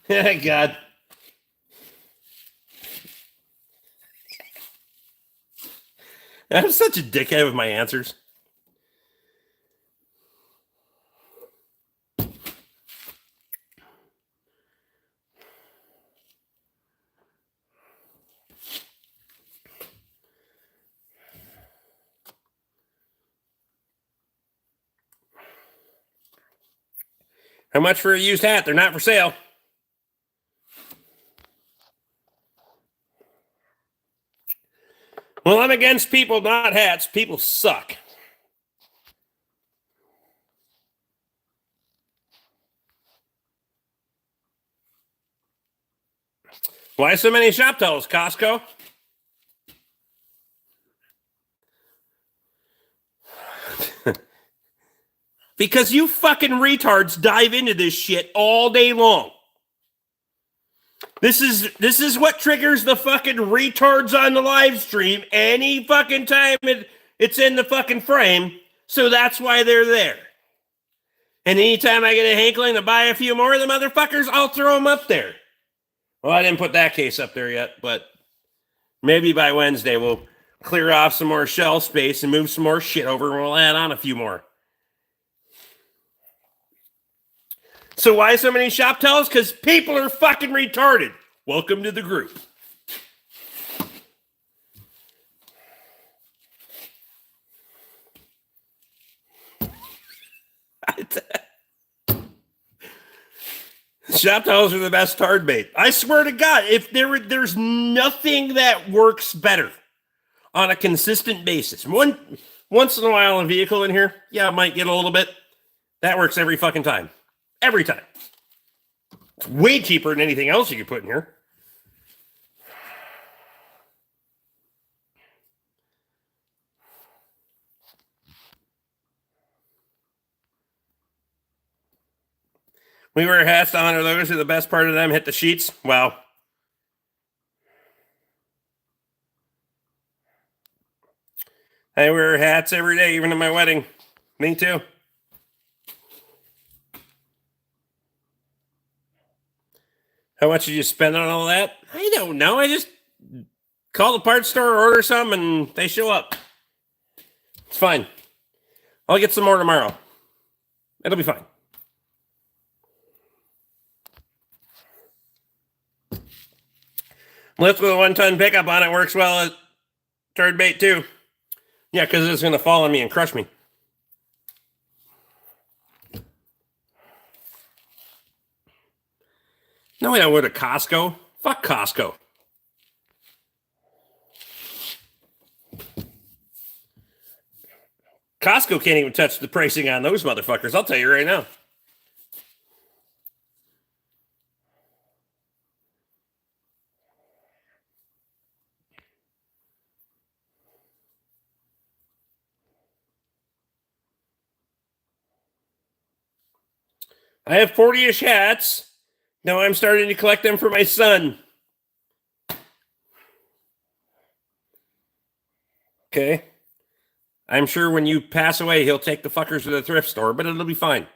God. I'm such a dickhead with my answers. How much for a used hat? They're not for sale. Well, I'm against people, not hats. People suck. Why so many shop towels, Costco? Because you fucking retards dive into this shit all day long. This is what triggers the fucking retards on the live stream any fucking time it's in the fucking frame. So that's why they're there. And anytime I get a hankling to buy a few more of the motherfuckers, I'll throw them up there. Well, I didn't put that case up there yet, but maybe by Wednesday we'll clear off some more shelf space and move some more shit over and we'll add on a few more. So why so many shop towels? Because people are fucking retarded. Welcome to the group. Shop towels are the best tard bait. I swear to God, if there's nothing that works better on a consistent basis. Once in a while, a vehicle in here, yeah, it might get a little bit. That works every fucking time. Every time. It's way cheaper than anything else you could put in here. We wear hats to honor those who the best part of them hit the sheets. Well, I wear hats every day, even at my wedding. Me too. How much did you spend on all that? I don't know. I just call the parts store, order some, and they show up. It's fine. I'll get some more tomorrow. It'll be fine. Lift with a 1-ton pickup on it works well at turd bait too. Yeah, because it's going to fall on me and crush me. No, I don't go to Costco. Fuck Costco. Costco can't even touch the pricing on those motherfuckers. I'll tell you right now. I have 40-ish hats. Now I'm starting to collect them for my son. Okay. I'm sure when you pass away, he'll take the fuckers to the thrift store, but it'll be fine.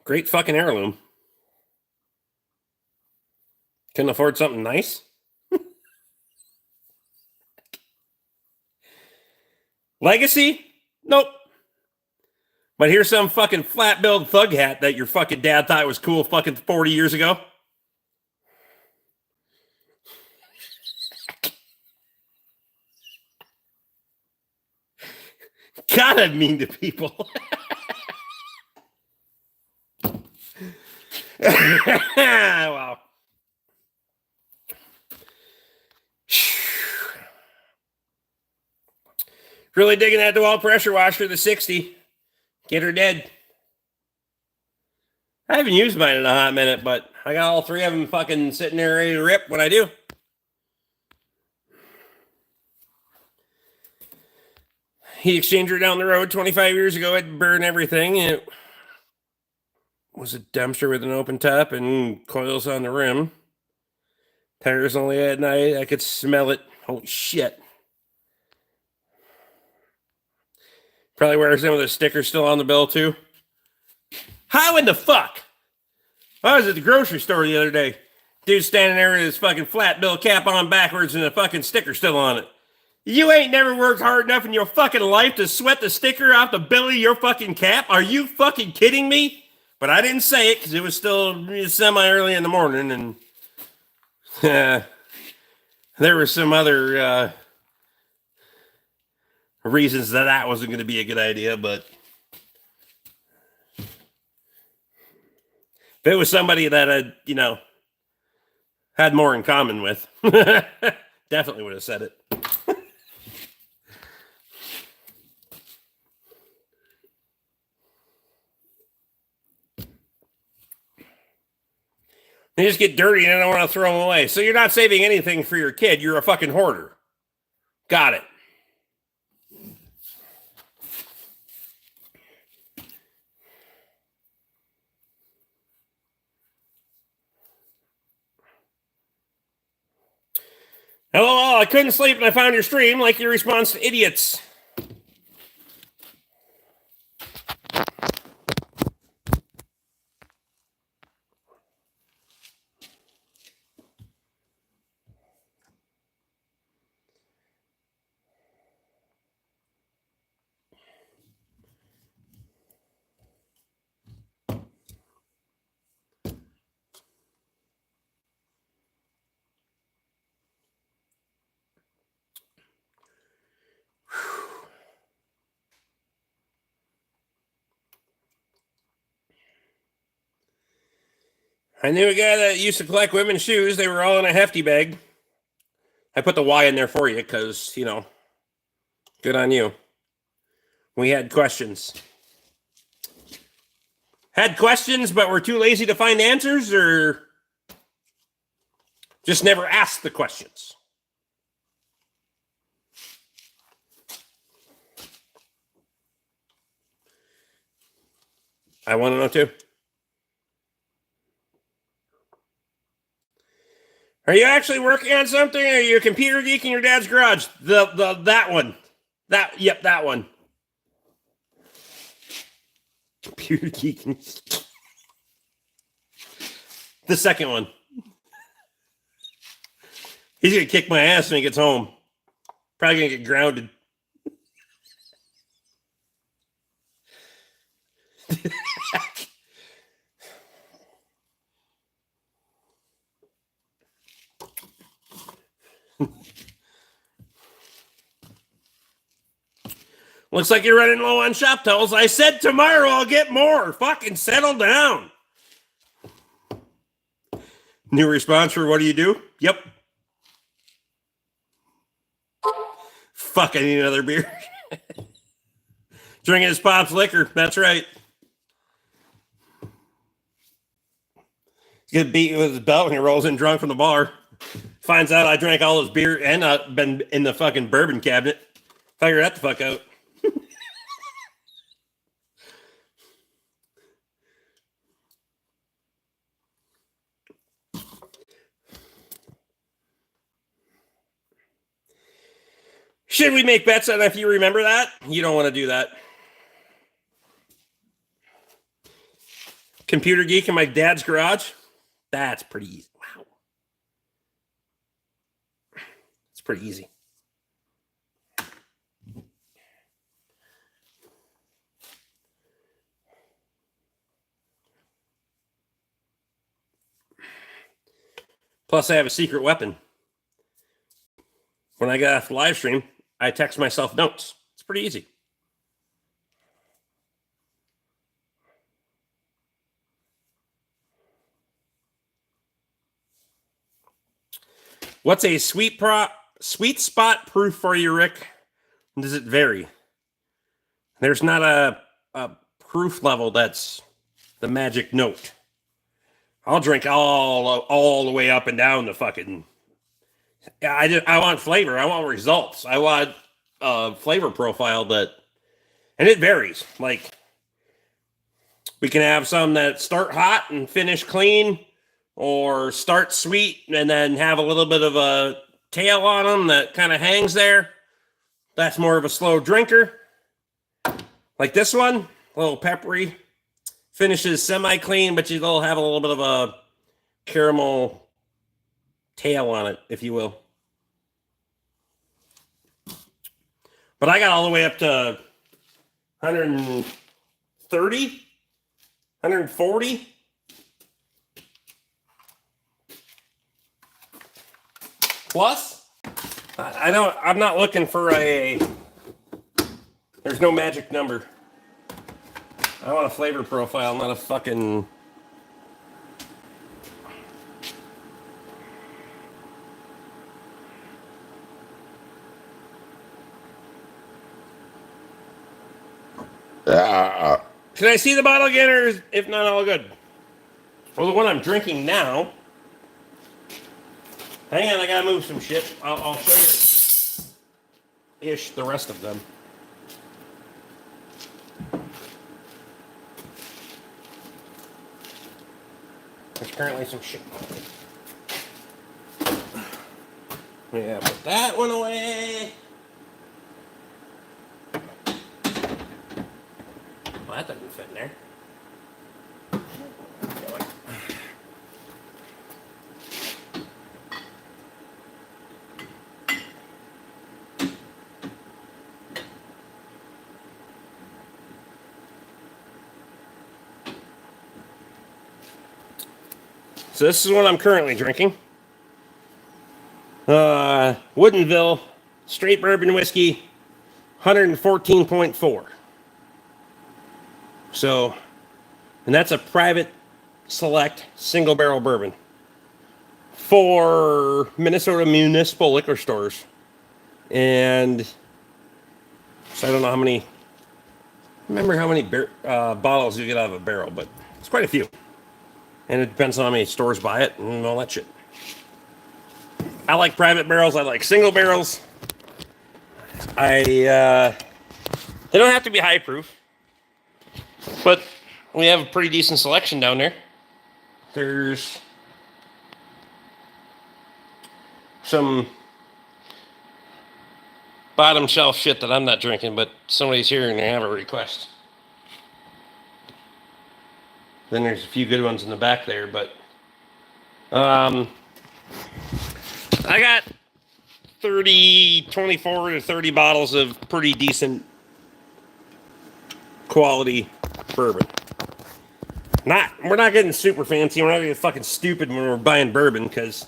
Great fucking heirloom. Couldn't afford something nice? Legacy? Nope. But here's some fucking flat-billed thug hat that your fucking dad thought was cool fucking 40 years ago. God, I'm mean to people. Wow. Really digging that DeWalt pressure washer, the 60. Get her dead. I haven't used mine in a hot minute, but I got all 3 of them fucking sitting there ready to rip when I do. Heat exchanger down the road 25 years ago, it burned everything. It was a dumpster with an open top and coils on the rim. Tires only at night. I could smell it. Holy shit. Probably wears some of the stickers still on the bill, too. How in the fuck? I was at the grocery store the other day. Dude standing there with his fucking flat bill cap on backwards and a fucking sticker still on it. You ain't never worked hard enough in your fucking life to sweat the sticker off the bill of your fucking cap? Are you fucking kidding me? But I didn't say it because it was still semi-early in the morning, and there were some other reasons that wasn't going to be a good idea, but if it was somebody that I, had more in common with, definitely would have said it. They just get dirty and I don't want to throw them away. So you're not saving anything for your kid. You're a fucking hoarder. Got it. LOL, I couldn't sleep and I found your stream. Like your response to idiots. I knew a guy that used to collect women's shoes. They were all in a hefty bag. I put the Y in there for you because, good on you. We had questions. Had questions, but were too lazy to find answers, or just never asked the questions? I want to know too. Are you actually working on something? Or are you a computer geek in your dad's garage? That one. That one. Computer geek. The second one. He's going to kick my ass when he gets home. Probably going to get grounded. Looks like you're running low on shop towels. I said tomorrow I'll get more. Fucking settle down. New response for what do you do? Yep. Fuck, I need another beer. Drinking his pop's liquor. That's right. He's gonna beat you with his belt when he rolls in drunk from the bar. Finds out I drank all his beer and been in the fucking bourbon cabinet. Figure that the fuck out. Should we make bets on if you remember that? You don't want to do that. Computer geek in my dad's garage? That's pretty easy. Wow. It's pretty easy. Plus, I have a secret weapon. When I get off the live stream, I text myself notes. It's pretty easy. What's a sweet spot proof for you, Rick? Does it vary? There's not a proof level that's the magic note. I'll drink all the way up and down the fucking. I want flavor. I want results. I want a flavor profile that, and it varies. Like we can have some that start hot and finish clean, or start sweet and then have a little bit of a tail on them that kind of hangs there. That's more of a slow drinker. Like this one, a little peppery, finishes semi-clean, but you'll have a little bit of a caramel tail on it, if you will. But I got all the way up to 130, 140. Plus, I'm not looking for there's no magic number. I want a flavor profile, not a fucking. Can I see the bottle again, or if not, all good? Well, the one I'm drinking now. Hang on, I gotta move some shit. I'll show you the rest of them. There's currently some shit. Yeah, put that one away. Well, that doesn't fit in there. So this is what I'm currently drinking. Woodinville straight bourbon whiskey, 114.4. So, and that's a private select single barrel bourbon for Minnesota municipal liquor stores. And so I don't know how many, remember how many bottles you get out of a barrel, but it's quite a few. And it depends on how many stores buy it and all that shit. I like private barrels. I like single barrels. They don't have to be high proof, but we have a pretty decent selection down there. There's some bottom shelf shit that I'm not drinking, but somebody's here and they have a request. Then there's a few good ones in the back there, but I got 30, 24 to 30 bottles of pretty decent quality bourbon. We're not getting super fancy. We're not getting fucking stupid when we're buying bourbon because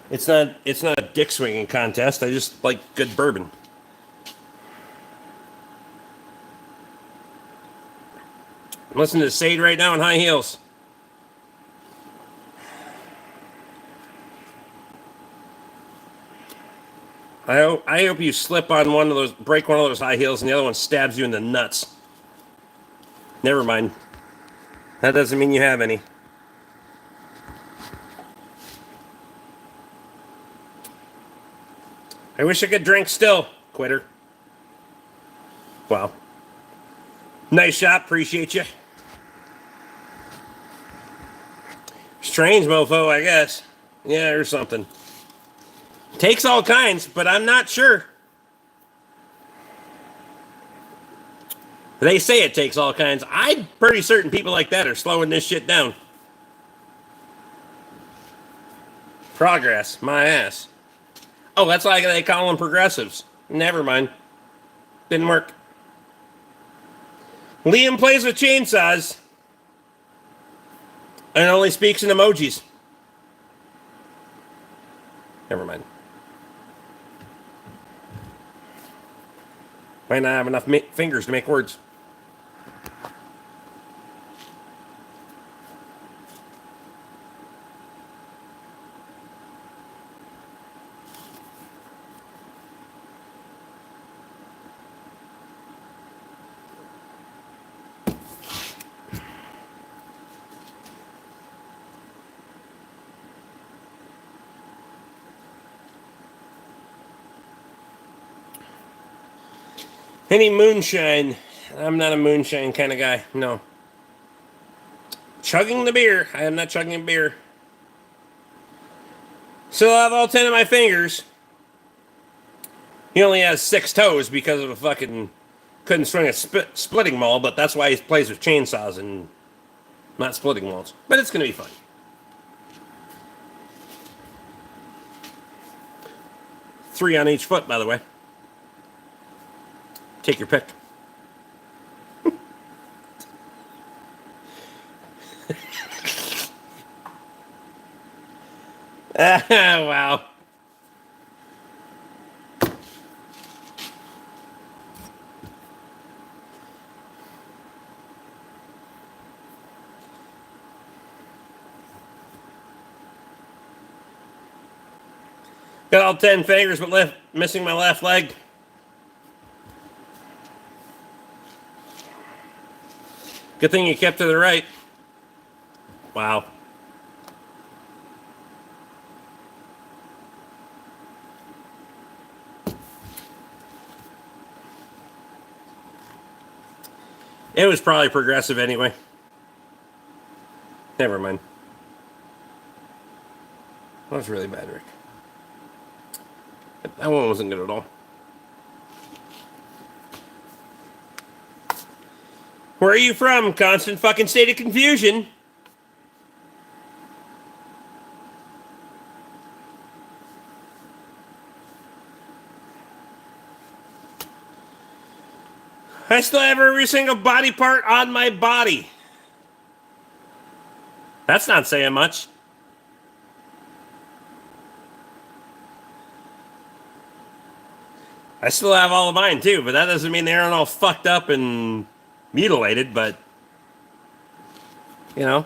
it's not a dick swinging contest. I just like good bourbon. I'm listening to Sade right now in high heels. I hope you slip on one of those, break one of those high heels, and the other one stabs you in the nuts. Never mind. That doesn't mean you have any. I wish I could drink still, quitter. Wow. Nice shot, appreciate you. Strange mofo, I guess. Yeah, or something. Takes all kinds, but I'm not sure. They say it takes all kinds. I'm pretty certain people like that are slowing this shit down. Progress, my ass. Oh, that's why they call them progressives. Never mind. Didn't work. Liam plays with chainsaws and only speaks in emojis. Never mind. Might not have enough fingers to make words. Any moonshine? I'm not a moonshine kind of guy. No. Chugging the beer. I am not chugging beer. Still have all 10 of my fingers. He only has 6 toes because of a fucking... Couldn't swing a splitting maul, but that's why he plays with chainsaws and not splitting mauls. But it's going to be fun. Three on each foot, by the way. Take your pick. Wow. Got all 10 fingers, but missing my left leg. Good thing you kept to the right. Wow. It was probably progressive anyway. Never mind. That was really bad, Rick. That one wasn't good at all. Where are you from? Constant fucking state of confusion. I still have every single body part on my body. That's not saying much. I still have all of mine too, but that doesn't mean they aren't all fucked up and mutilated, but you know.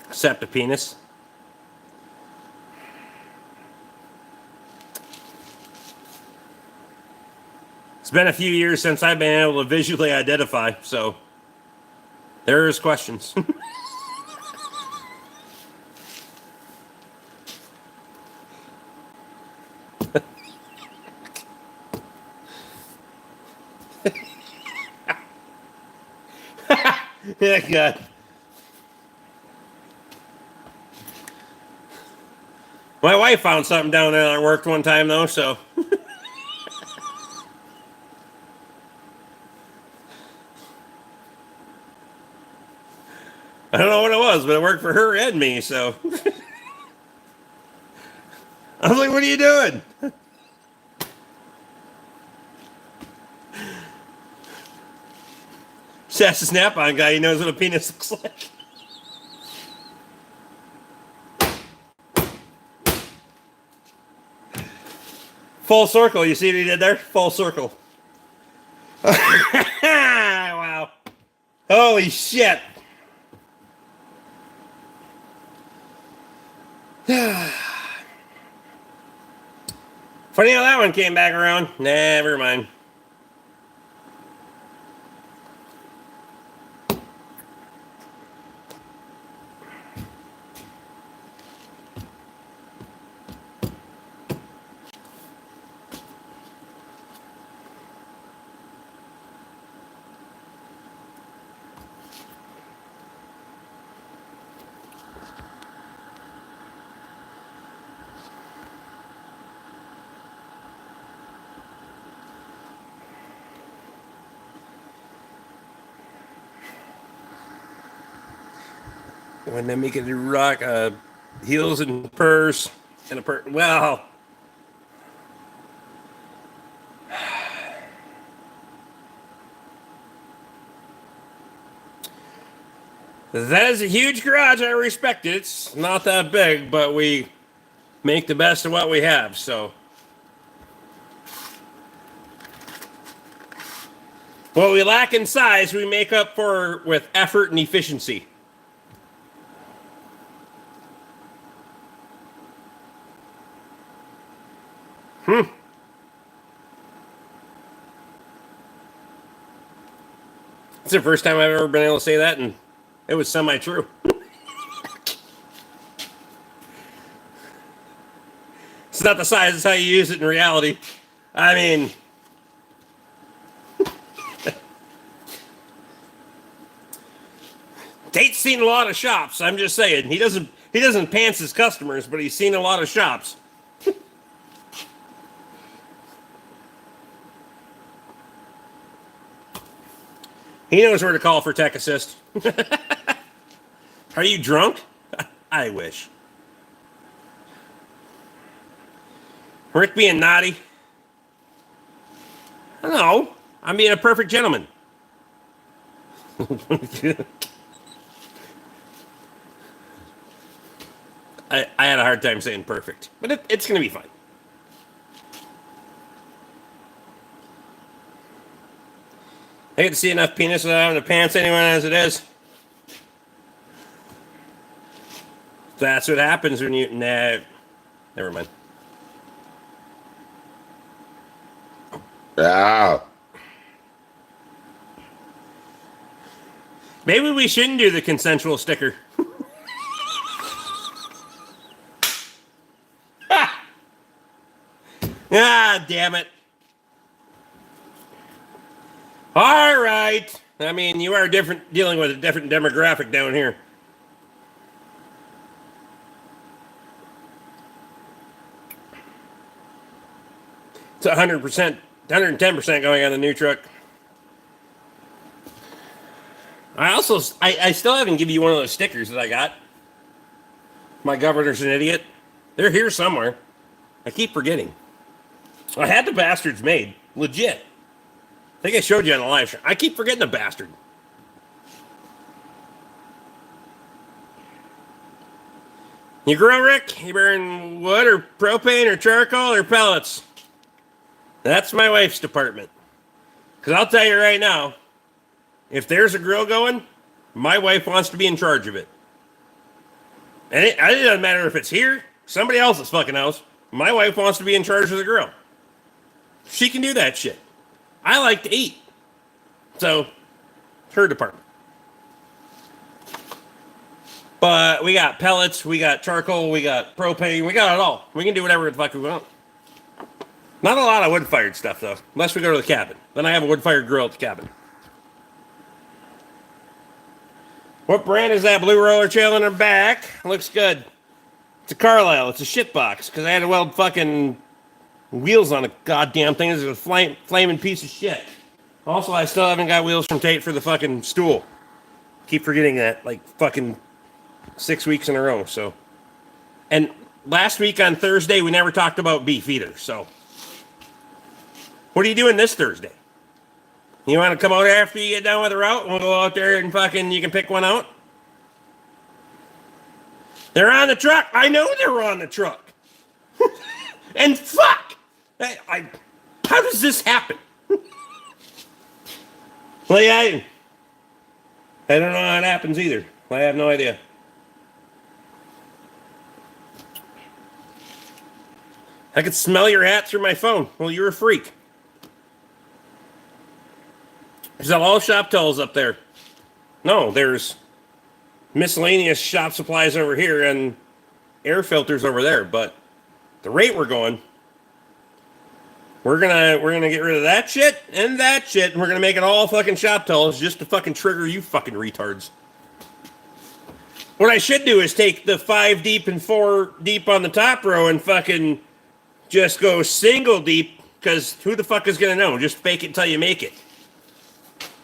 Except a penis. It's been a few years since I've been able to visually identify, so there's questions. Yeah, God. My wife found something down there that worked one time, though, so. don't know what it was, but it worked for her and me, so. I was like, what are you doing? That's a Snap-on guy. He knows what a penis looks like. Full circle. You see what he did there? Full circle. Wow. Holy shit. Funny how that one came back around. Never mind. When they make it rock, heels and purse and a purse. Well, that is a huge garage. I respect it. It's not that big, but we make the best of what we have. So, what we lack in size, we make up for with effort and efficiency. It's the first time I've ever been able to say that, and it was semi-true. It's not the size, it's how you use it in reality. I mean... Tate's seen a lot of shops, I'm just saying. He doesn't pants his customers, but he's seen a lot of shops. He knows where to call for tech assist. Are you drunk? I wish. Rick being naughty. I don't know. I'm being a perfect gentleman. I had a hard time saying perfect, but it's going to be fine. I get to see enough penis without having to pants anyone as it is. That's what happens when you... Nah, never mind. Ah. Maybe we shouldn't do the consensual sticker. Ah, damn it. All right. I mean, you are dealing with a different demographic down here. It's 100%, 110% going on the new truck. I still haven't given you one of those stickers that I got. My governor's an idiot. They're here somewhere. I keep forgetting. I had the bastards made. Legit. I think I showed you on the live stream. I keep forgetting the bastard. You grill, Rick? You burn wood or propane or charcoal or pellets? That's my wife's department. Because I'll tell you right now, if there's a grill going, my wife wants to be in charge of it. And it doesn't matter if it's here, somebody else's fucking house. My wife wants to be in charge of the grill. She can do that shit. I like to eat. So, it's her department. But we got pellets, we got charcoal, we got propane, we got it all. We can do whatever the fuck we want. Not a lot of wood-fired stuff, though. Unless we go to the cabin. Then I have a wood-fired grill at the cabin. What brand is that blue roller trail in her back? Looks good. It's a Carlisle. It's a shit box. Because I had to weld fucking wheels on a goddamn thing. It's a flaming piece of shit. Also, I still haven't got wheels from Tate for the fucking stool. Keep forgetting that, like fucking 6 weeks in a row. So, and last week on Thursday, we never talked about beef either. So, what are you doing this Thursday? You want to come out after you get done with the route? We'll go out there and fucking, you can pick one out. They're on the truck. I know they're on the truck. And fuck! How does this happen? Well, yeah, I don't know how it happens either. I have no idea. I could smell your hat through my phone. Well, you're a freak. Is that all shop towels up there? No, there's miscellaneous shop supplies over here and air filters over there, but the rate we're going, we're gonna get rid of that shit, and we're gonna make it all fucking shop towels just to fucking trigger you fucking retards. What I should do is take the 5 deep and 4 deep on the top row and fucking just go single deep, because who the fuck is gonna know? Just fake it till you make it.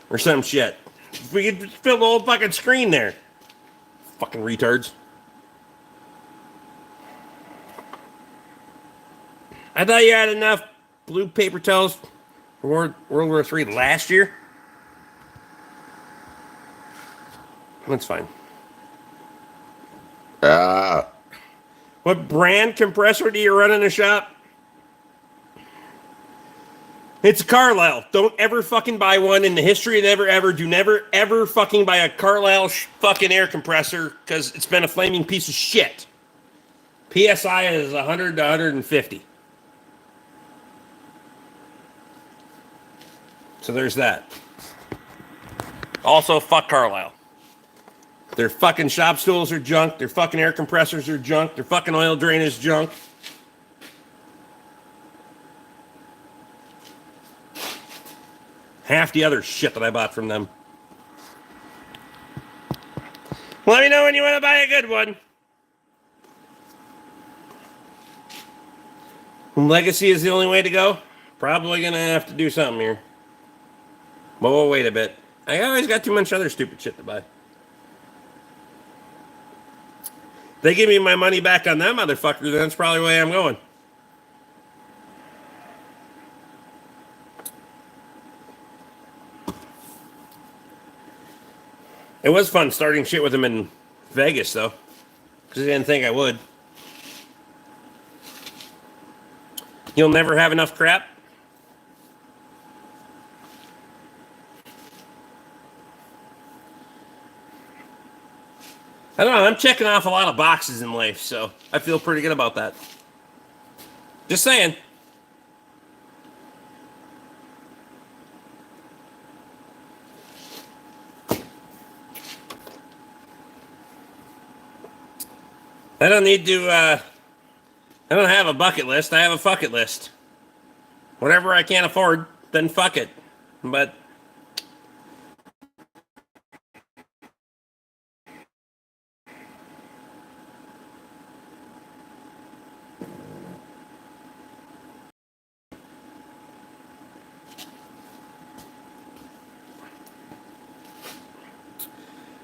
Or some shit. If we could fill the whole fucking screen there. Fucking retards. I thought you had enough blue paper towels for World War III last year. That's fine. What brand compressor do you run in the shop? It's a Carlisle. Don't ever fucking buy one in the history of ever. Do never ever fucking buy a Carlisle fucking air compressor, because it's been a flaming piece of shit. PSI is 100 to 150. So there's that. Also, fuck Carlisle. Their fucking shop stools are junk. Their fucking air compressors are junk. Their fucking oil drain is junk. Half the other shit that I bought from them. Let me know when you want to buy a good one. Legacy is the only way to go. Probably gonna have to do something here. But we'll wait a bit. I always got too much other stupid shit to buy. They give me my money back on that motherfucker, then that's probably the way I'm going. It was fun starting shit with him in Vegas, though, because I didn't think I would. You'll never have enough crap. I don't know. I'm checking off a lot of boxes in life, so I feel pretty good about that. Just saying. I don't need to, I don't have a bucket list. I have a fuck it list. Whatever I can't afford, then fuck it. But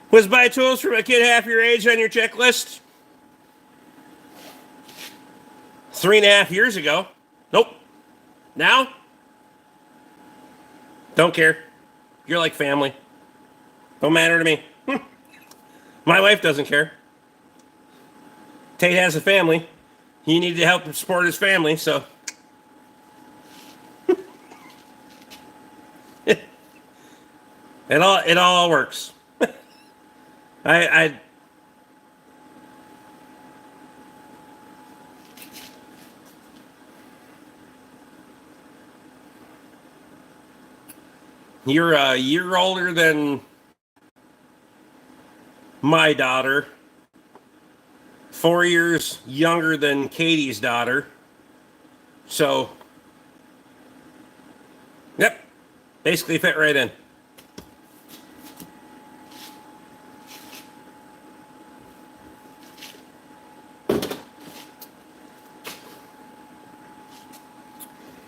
was buy tools from a kid half your age on your checklist? 3.5 years ago. Nope. Now? Don't care. You're like family. Don't matter to me. My wife doesn't care. Tate has a family. He needed to help support his family, so. It all works. You're a year older than my daughter, 4 years younger than Katie's daughter. So, yep, basically fit right in.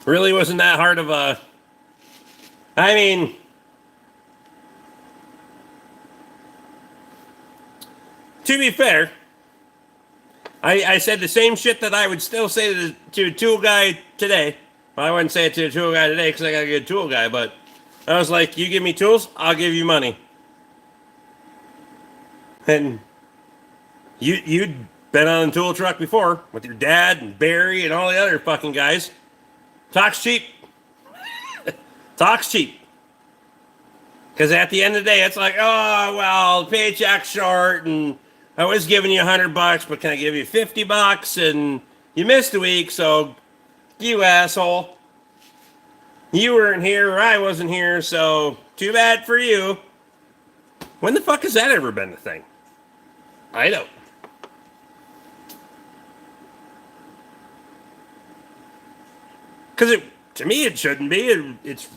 Really wasn't that hard of a... I mean, To be fair, I said the same shit that I would still say to a tool guy today. Well, I wouldn't say it to a tool guy today because I got a good tool guy, but I was like, you give me tools, I'll give you money. And you'd been on a tool truck before with your dad and Barry and all the other fucking guys. Talk's cheap. Talk's cheap. Because at the end of the day, it's like, oh, well, paycheck's short, and I was giving you $100, but can I give you $50? And you missed a week, so you asshole. You weren't here, or I wasn't here, so too bad for you. When the fuck has that ever been a thing? I don't. Because to me, it shouldn't be. It's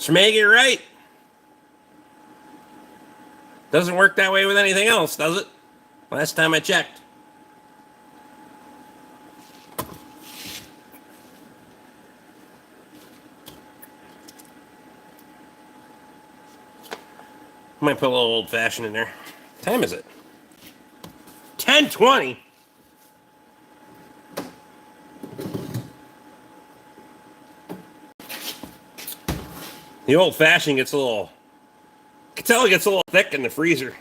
make it right. Doesn't work that way with anything else, does it? Last time I checked. Might put a little old fashioned in there. What time is it? 10:20. The old fashioned gets a little. I can tell it gets a little thick in the freezer.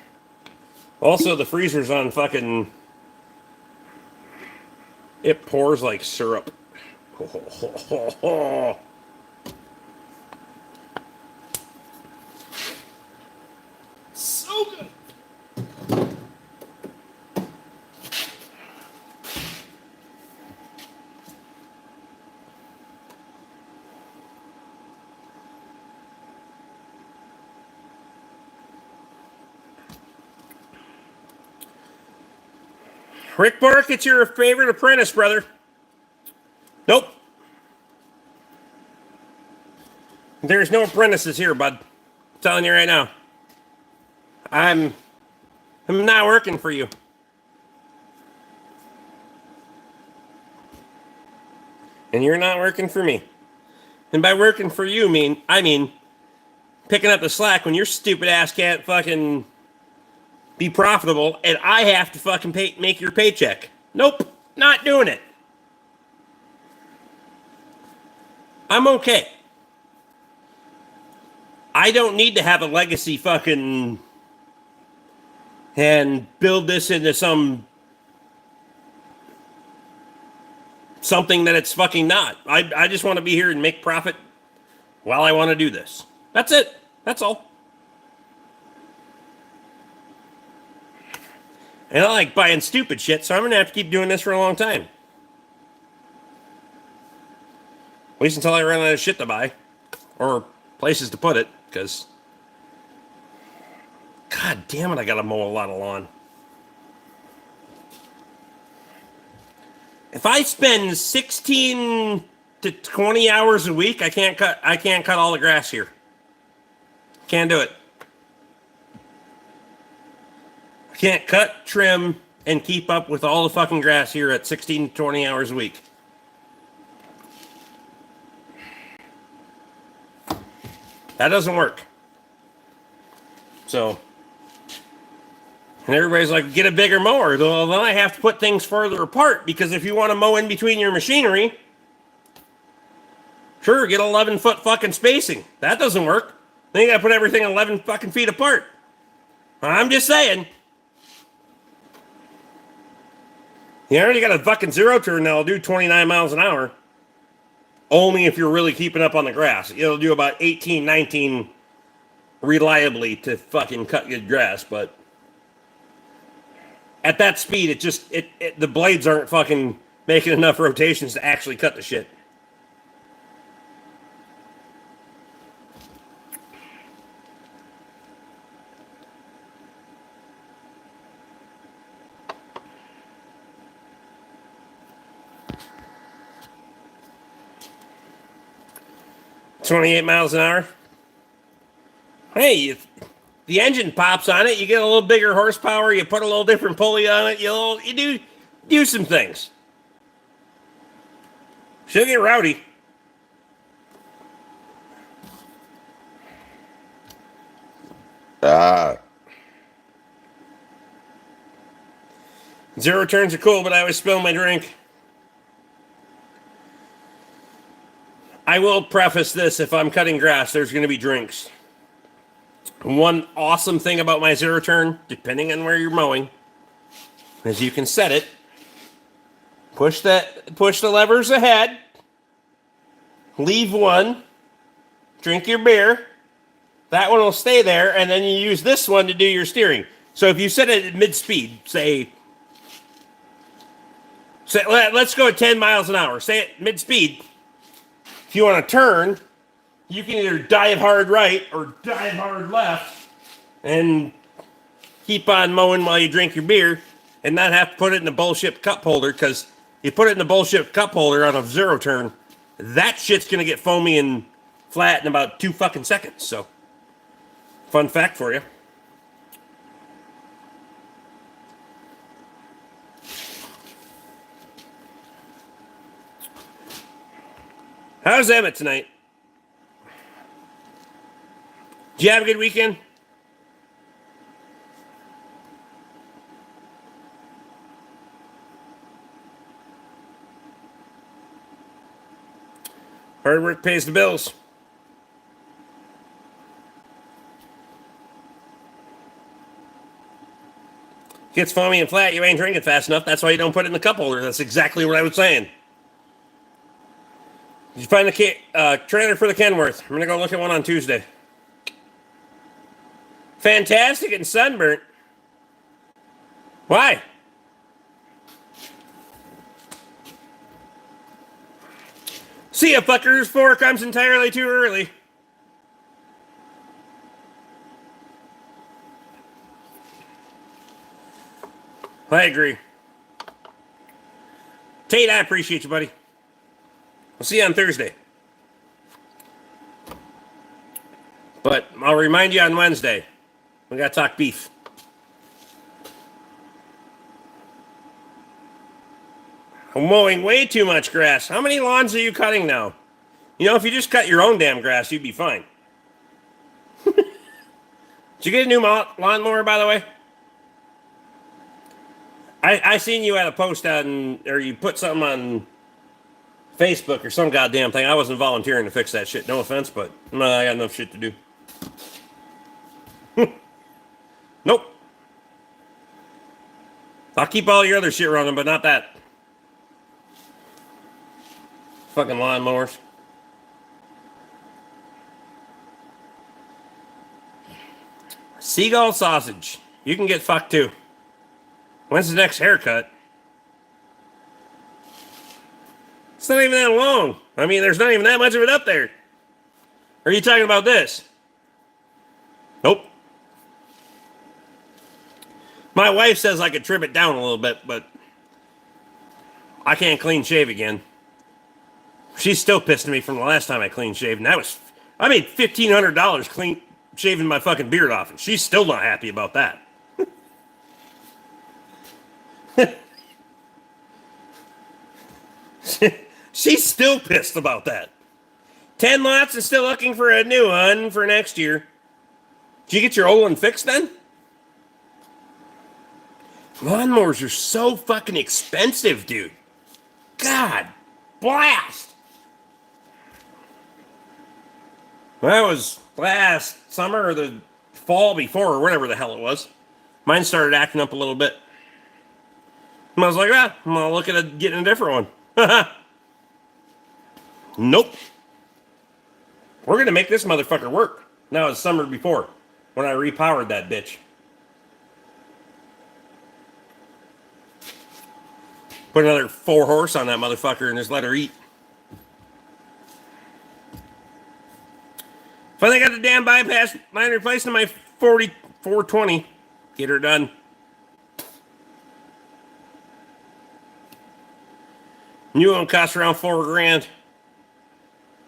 Also, the freezer's on fucking. It pours like syrup. So good. Rick BORK, it's your favorite apprentice, brother. Nope. There's no apprentices here, bud. I'm telling you right now. I'm not working for you. And you're not working for me. And by working for you, I mean picking up the slack when your stupid ass can't fucking be profitable, and I have to fucking make your paycheck. Nope, not doing it. I'm okay. I don't need to have a legacy fucking and build this into something that it's fucking not. I just want to be here and make profit while I want to do this. That's it. That's all. And I like buying stupid shit, so I'm going to have to keep doing this for a long time. At least until I run out of shit to buy. Or places to put it, because... God damn it, I got to mow a lot of lawn. If I spend 16 to 20 hours a week, I can't cut all the grass here. Can't do it. I can't cut, trim, and keep up with all the fucking grass here at 16 to 20 hours a week. That doesn't work. So, and everybody's like, get a bigger mower. Well, then I have to put things further apart, because if you want to mow in between your machinery, sure, get 11-foot fucking spacing. That doesn't work. Then you gotta put everything 11 fucking feet apart. I'm just saying. You already got a fucking zero turn that'll do 29 miles an hour. Only if you're really keeping up on the grass. It'll do about 18, 19 reliably to fucking cut good grass, but at that speed, the blades aren't fucking making enough rotations to actually cut the shit. $28 miles an hour. Hey, if the engine pops on it, you get a little bigger horsepower, you put a little different pulley on it, you do some things. She'll get rowdy. Ah. Zero turns are cool, but I always spill my drink. I will preface this, if I'm cutting grass, there's going to be drinks. One awesome thing about my zero turn, depending on where you're mowing, is you can set it, push the levers ahead, leave one, drink your beer. That one will stay there, and then you use this one to do your steering. So if you set it at mid-speed, say let's go at 10 miles an hour. Say at mid-speed. If you want to turn, you can either dive hard right or dive hard left and keep on mowing while you drink your beer and not have to put it in the bullshit cup holder, because you put it in the bullshit cup holder on a zero turn, that shit's going to get foamy and flat in about 2 fucking seconds. So, fun fact for you. How's Emmett tonight? Did you have a good weekend? Hard work pays the bills. Gets foamy and flat, you ain't drinking fast enough. That's why you don't put it in the cup holder. That's exactly what I was saying. Did you find the trailer for the Kenworth? I'm going to go look at one on Tuesday. Fantastic and sunburnt. Why? See ya, fuckers. 4 comes entirely too early. I agree. Tate, I appreciate you, buddy. We'll see you on Thursday. But I'll remind you on Wednesday. We got to talk beef. I'm mowing way too much grass. How many lawns are you cutting now? You know, if you just cut your own damn grass, you'd be fine. Did you get a new lawnmower, by the way? I seen you at a post out or you put something on Facebook or some goddamn thing. I wasn't volunteering to fix that shit. No offense, but I got enough shit to do. Nope. I'll keep all your other shit running, but not that. Fucking lawnmowers. Seagull sausage. You can get fucked too. When's the next haircut? It's not even that long. I mean, there's not even that much of it up there. Or are you talking about this? Nope. My wife says I could trim it down a little bit, but I can't clean shave again. She's still pissed at me from the last time I clean shaved, and I made $1,500 clean shaving my fucking beard off, and she's still not happy about that. She's still pissed about that. 10 lots and still looking for a new one for next year. Did you get your old one fixed then? Lawnmowers are so fucking expensive, dude. God blast. That was last summer or the fall before or whatever the hell it was. Mine started acting up a little bit. And I was like, I'm going to look at getting a different one. Nope. We're going to make this motherfucker work. Now it's summer before when I repowered that bitch. Put another 4 horse on that motherfucker and just let her eat. Finally got the damn bypass line replaced in my 420. Get her done. New one costs around $4,000.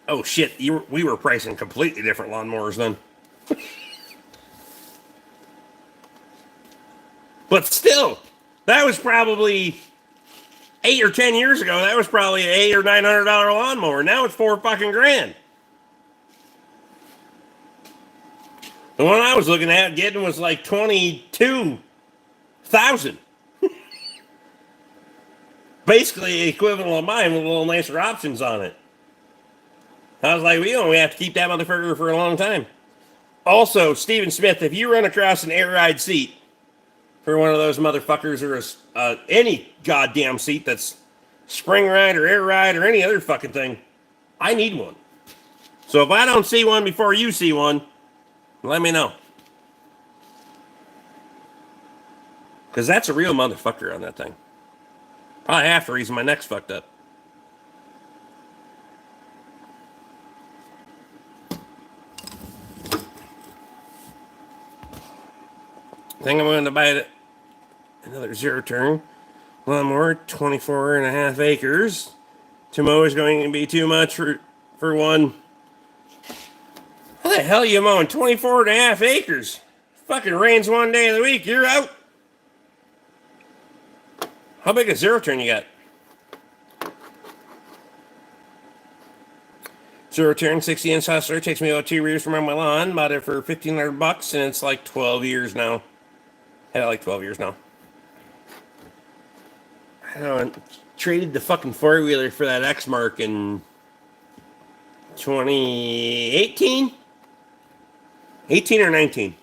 Oh shit, we were pricing completely different lawnmowers then. But still, that was probably 8 or 10 years ago. That was probably an $800 or $900 lawnmower. Now it's $4 fucking grand. The one I was looking at getting was like 22,000. Basically equivalent of mine with a little nicer options on it. I was like, we don't have to keep that motherfucker for a long time. Also, Stephen Smith, if you run across an air ride seat for one of those motherfuckers or any goddamn seat that's spring ride or air ride or any other fucking thing, I need one. So if I don't see one before you see one, let me know. Because that's a real motherfucker on that thing. Probably half the reason my neck's fucked up. I think I'm going to buy another zero turn lawnmower, 24 and a half acres. To mow is going to be too much for one. How the hell are you mowing 24 and a half acres? Fucking rains one day of the week, you're out. How big a zero turn you got? Zero turn, 60-inch hustler, takes me about 2 years to mow my lawn. Bought it for $1,500 and it's like 12 years now. Had it like 12 years now. I don't know, traded the fucking four-wheeler for that X-Mark in 2018? 18 or 19?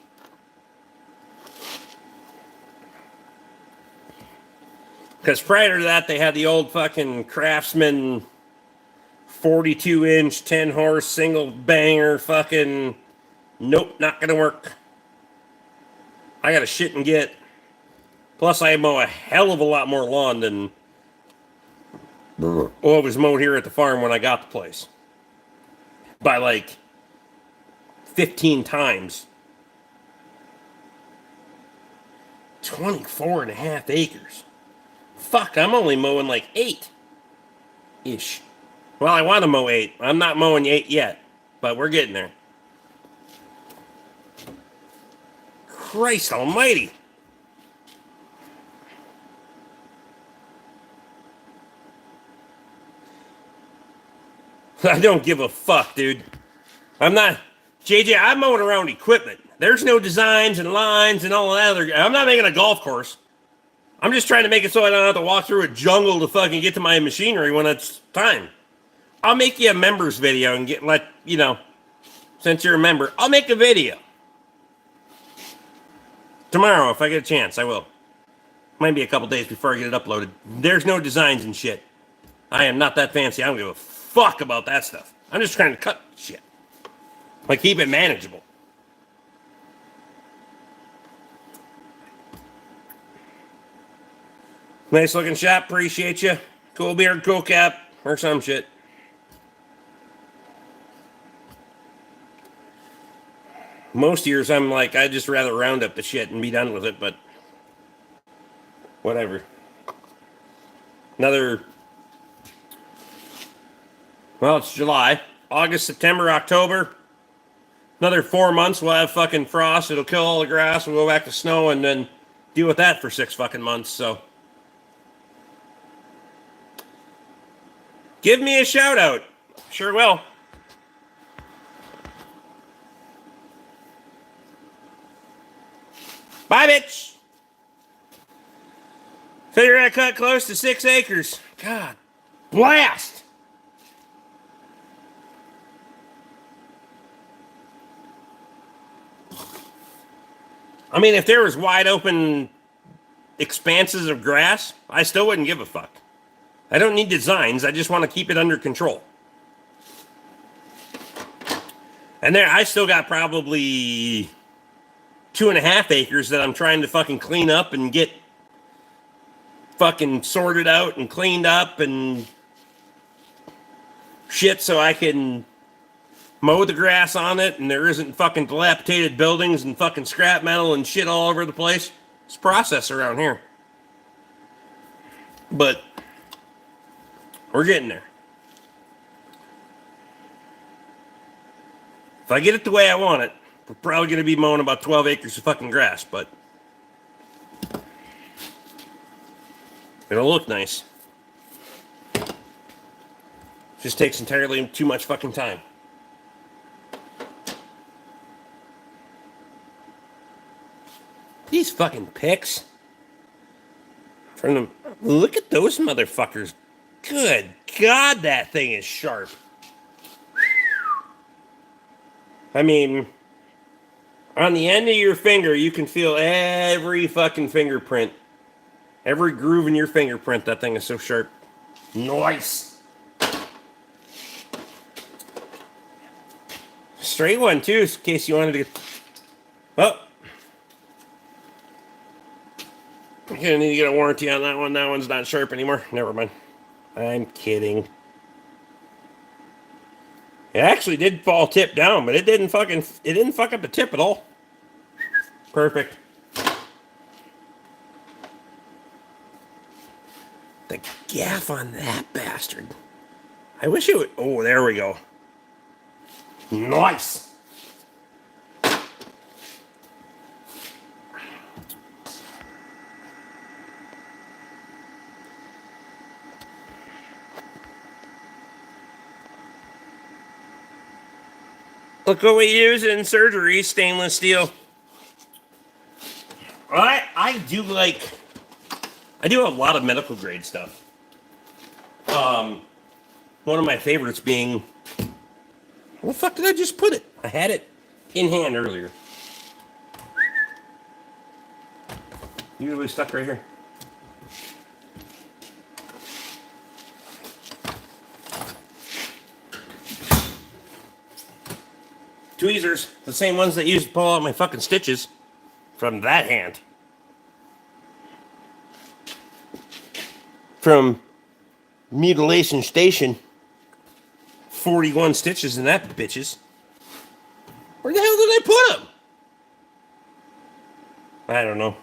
Because prior to that, they had the old fucking Craftsman 42-inch, 10-horse, single banger fucking... Nope, not gonna work. I got a shit and get. Plus, I mow a hell of a lot more lawn than what was mowed here at the farm when I got the place. By like 15 times. 24 and a half acres. Fuck, I'm only mowing like 8-ish. Well, I want to mow 8. I'm not mowing 8 yet, but we're getting there. Christ almighty. I don't give a fuck, dude. I'm not... JJ, I'm mowing around equipment. There's no designs and lines and all that other... I'm not making a golf course. I'm just trying to make it so I don't have to walk through a jungle to fucking get to my machinery when it's time. I'll make you a members video and since you're a member, I'll make a video. Tomorrow, if I get a chance, I will. Might be a couple days before I get it uploaded. There's no designs and shit. I am not that fancy. I don't give a fuck about that stuff. I'm just trying to cut shit. Like, keep it manageable. Nice looking shop. Appreciate you. Cool beard, cool cap, or some shit. Most years I'm like, I'd just rather round up the shit and be done with it, but whatever. Well, it's July. August, September, October. Another 4 months, we'll have fucking frost. It'll kill all the grass. We'll go back to snow and then deal with that for 6 fucking months, so. Give me a shout out. Sure will. Bye, bitch. Figure I cut close to 6 acres. God, blast. I mean, if there was wide open expanses of grass, I still wouldn't give a fuck. I don't need designs. I just want to keep it under control. And there, I still got probably 2.5 acres that I'm trying to fucking clean up and get fucking sorted out and cleaned up and shit so I can mow the grass on it and there isn't fucking dilapidated buildings and fucking scrap metal and shit all over the place. It's a process around here. But we're getting there. If I get it the way I want it, we're probably going to be mowing about 12 acres of fucking grass, but it'll look nice. Just takes entirely too much fucking time. fucking pics from them. Look at those motherfuckers. Good God, that thing is sharp. I mean, on the end of your finger, you can feel every fucking fingerprint. Every groove in your fingerprint, that thing is so sharp. Nice. Straight one, too, in case you wanted to get... Oh. You're going to need to get a warranty on that one. That one's not sharp anymore. Never mind. I'm kidding. It actually did fall tip down, but it didn't fuck up the tip at all. Perfect. The gaff on that bastard. I wish it would... Oh, there we go. Nice. Look what we use in surgery, stainless steel. I do a lot of medical grade stuff. One of my favorites being, where the fuck did I just put it? I had it in hand earlier. Usually stuck right here. Tweezers, the same ones that used to pull out my fucking stitches from that hand. From Mutilation Station. 41 stitches in that bitches. Where the hell did I put them? I don't know.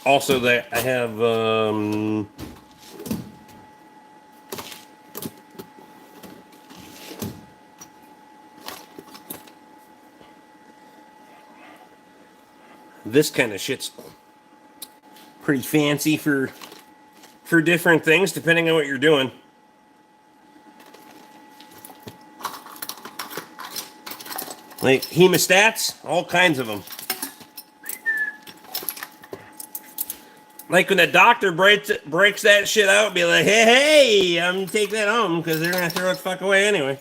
Also, that I have this kind of shit's pretty fancy for different things, depending on what you're doing. Like hemostats, all kinds of them. Like when the doctor breaks that shit out, be like, hey, I'm gonna take that home because they're gonna throw it the fuck away anyway.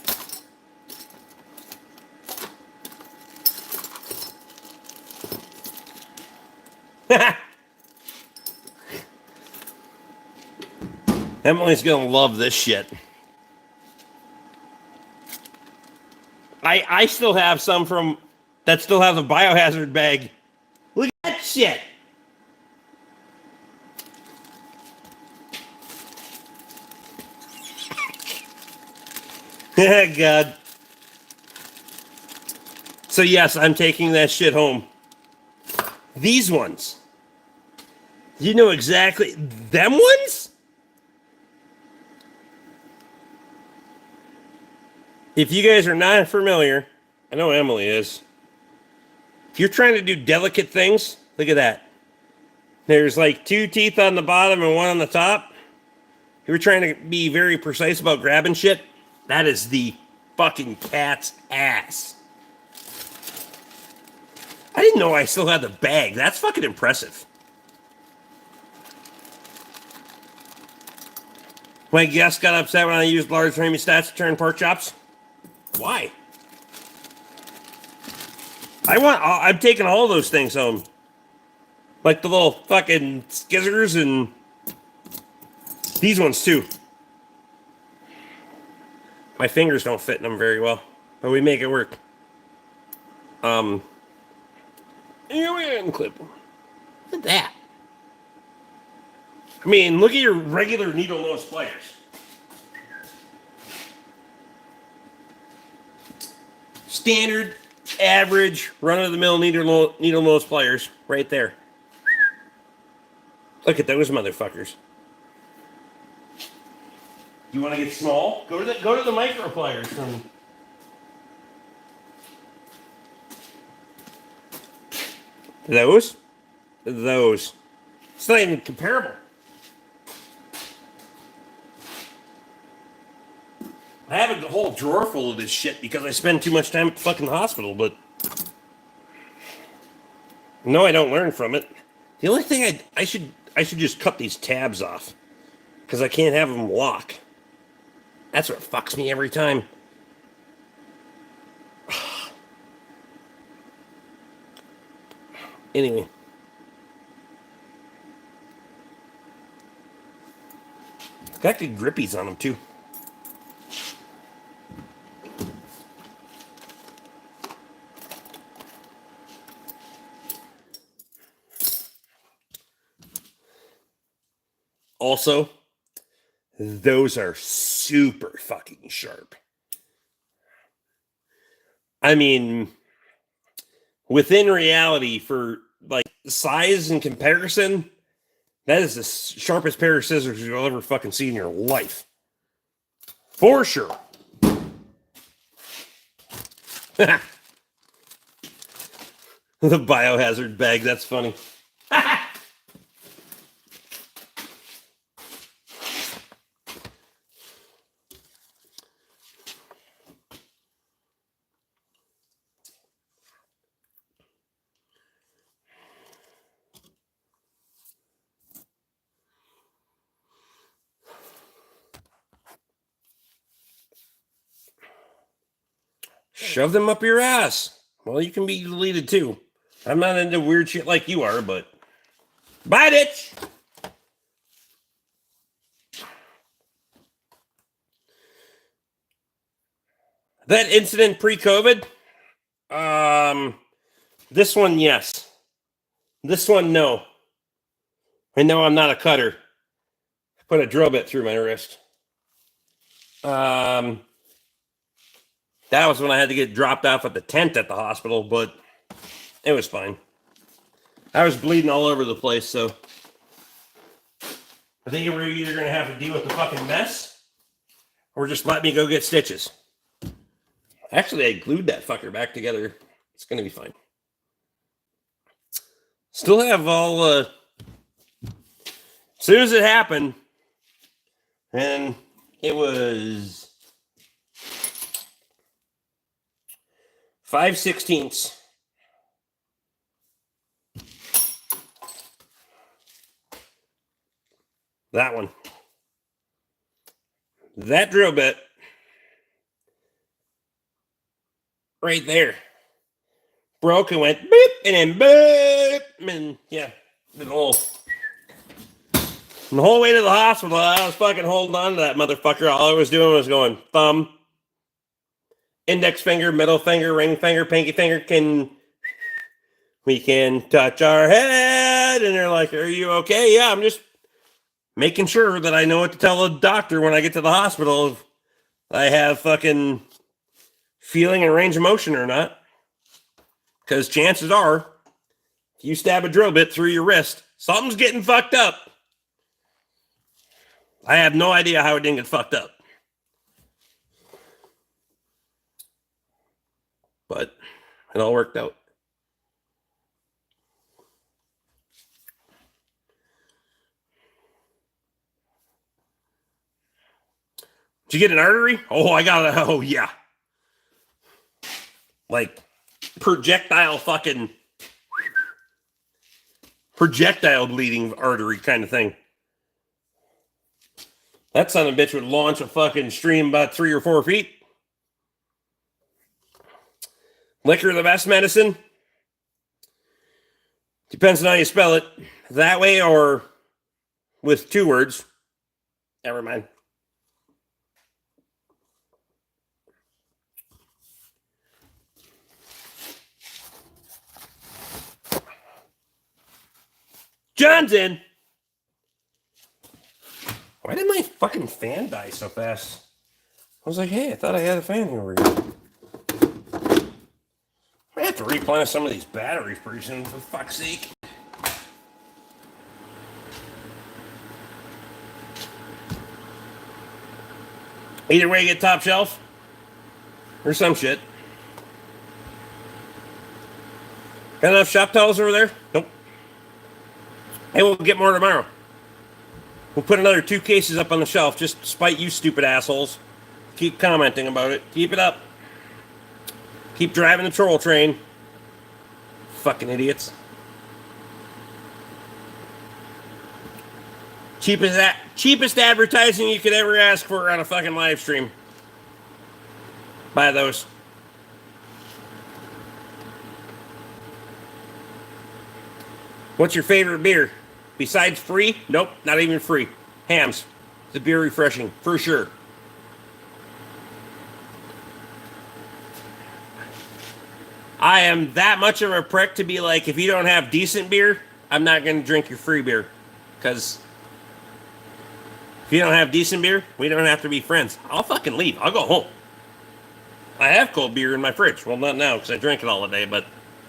Emily's gonna love this shit. I still have some from that still have the biohazard bag. Look at that shit. God. So yes, I'm taking that shit home. These ones. You know exactly them ones? If you guys are not familiar, I know Emily is. If you're trying to do delicate things, look at that. There's like 2 teeth on the bottom and 1 on the top. If you're trying to be very precise about grabbing shit, that is the fucking cat's ass. I didn't know I still had the bag. That's fucking impressive. My guest got upset when I used large hemostats to turn pork chops. Why? I'm taking all those things home. Like the little fucking skizzers and these ones too. My fingers don't fit in them very well, but we make it work. Here we go and clip them. Look at that. I mean, look at your regular needle nose pliers. Standard, average, run-of-the-mill needle nose pliers, right there. Look at those motherfuckers. You want to get small? Go to the micro pliers from. Those. It's not even comparable. I have a whole drawer full of this shit because I spend too much time at the fucking hospital, but No, I don't learn from it. The only thing I should just cut these tabs off because I can't have them lock. That's what fucks me every time. Anyway. Got good grippies on them too. Also, those are super fucking sharp. I mean, within reality, for like size and comparison, that is the sharpest pair of scissors you'll ever fucking see in your life. For sure. The biohazard bag, that's funny. Shove them up your ass. Well, you can be deleted too. I'm not into weird shit like you are, but bite it. That incident pre-COVID, this one, yes. This one, no. I know I'm not a cutter. I put a drill bit through my wrist. That was when I had to get dropped off at the tent at the hospital, but it was fine. I was bleeding all over the place, so I think we're either going to have to deal with the fucking mess or just let me go get stitches. Actually, I glued that fucker back together. It's going to be fine. Still have all, as soon as it happened, and it was 5/16. That one. That drill bit right there broke and went beep and then beep and yeah, the whole way to the hospital. I was fucking holding on to that motherfucker. All I was doing was going thumb, index finger, middle finger, ring finger, pinky finger. We can touch our head? And they're like, "Are you okay?" Yeah, I'm just making sure that I know what to tell a doctor when I get to the hospital if I have fucking feeling and range of motion or not. Because chances are, if you stab a drill bit through your wrist, something's getting fucked up. I have no idea how it didn't get fucked up. But it all worked out. Did you get an artery? Oh, I got it. Oh, yeah. Like projectile bleeding artery kind of thing. That son of a bitch would launch a fucking stream about 3 or 4 feet. Liquor the best medicine? Depends on how you spell it. That way or with 2 words. Never mind. John's in. Why did my fucking fan die so fast? I was like, hey, I thought I had a fan here over here. I have to replenish some of these batteries pretty soon, for fuck's sake. Either way, you get top shelf or some shit. Got enough shop towels over there? Nope. Hey, we'll get more tomorrow. We'll put another 2 cases up on the shelf just to spite you stupid assholes. Keep commenting about it. Keep it up. Keep driving the troll train. Fucking idiots. Cheapest advertising you could ever ask for on a fucking live stream. Buy those. What's your favorite beer? Besides free? Nope, not even free. Hams. It's a beer refreshing, for sure. I am that much of a prick to be like, if you don't have decent beer, I'm not going to drink your free beer. Because if you don't have decent beer, we don't have to be friends. I'll fucking leave. I'll go home. I have cold beer in my fridge. Well, not now because I drank it all day, but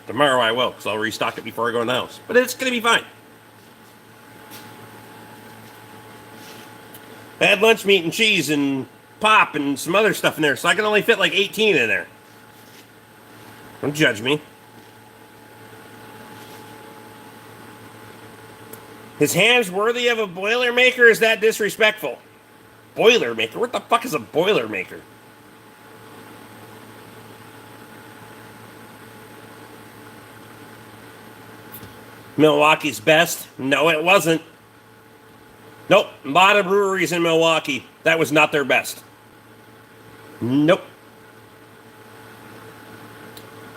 tomorrow I will because I'll restock it before I go in the house. But it's going to be fine. I had lunch meat and cheese and pop and some other stuff in there, so I can only fit like 18 in there. Don't judge me. His hands worthy of a Boilermaker? Is that disrespectful? Boilermaker? What the fuck is a Boilermaker? Milwaukee's best? No, it wasn't. Nope. A lot of breweries in Milwaukee. That was not their best. Nope.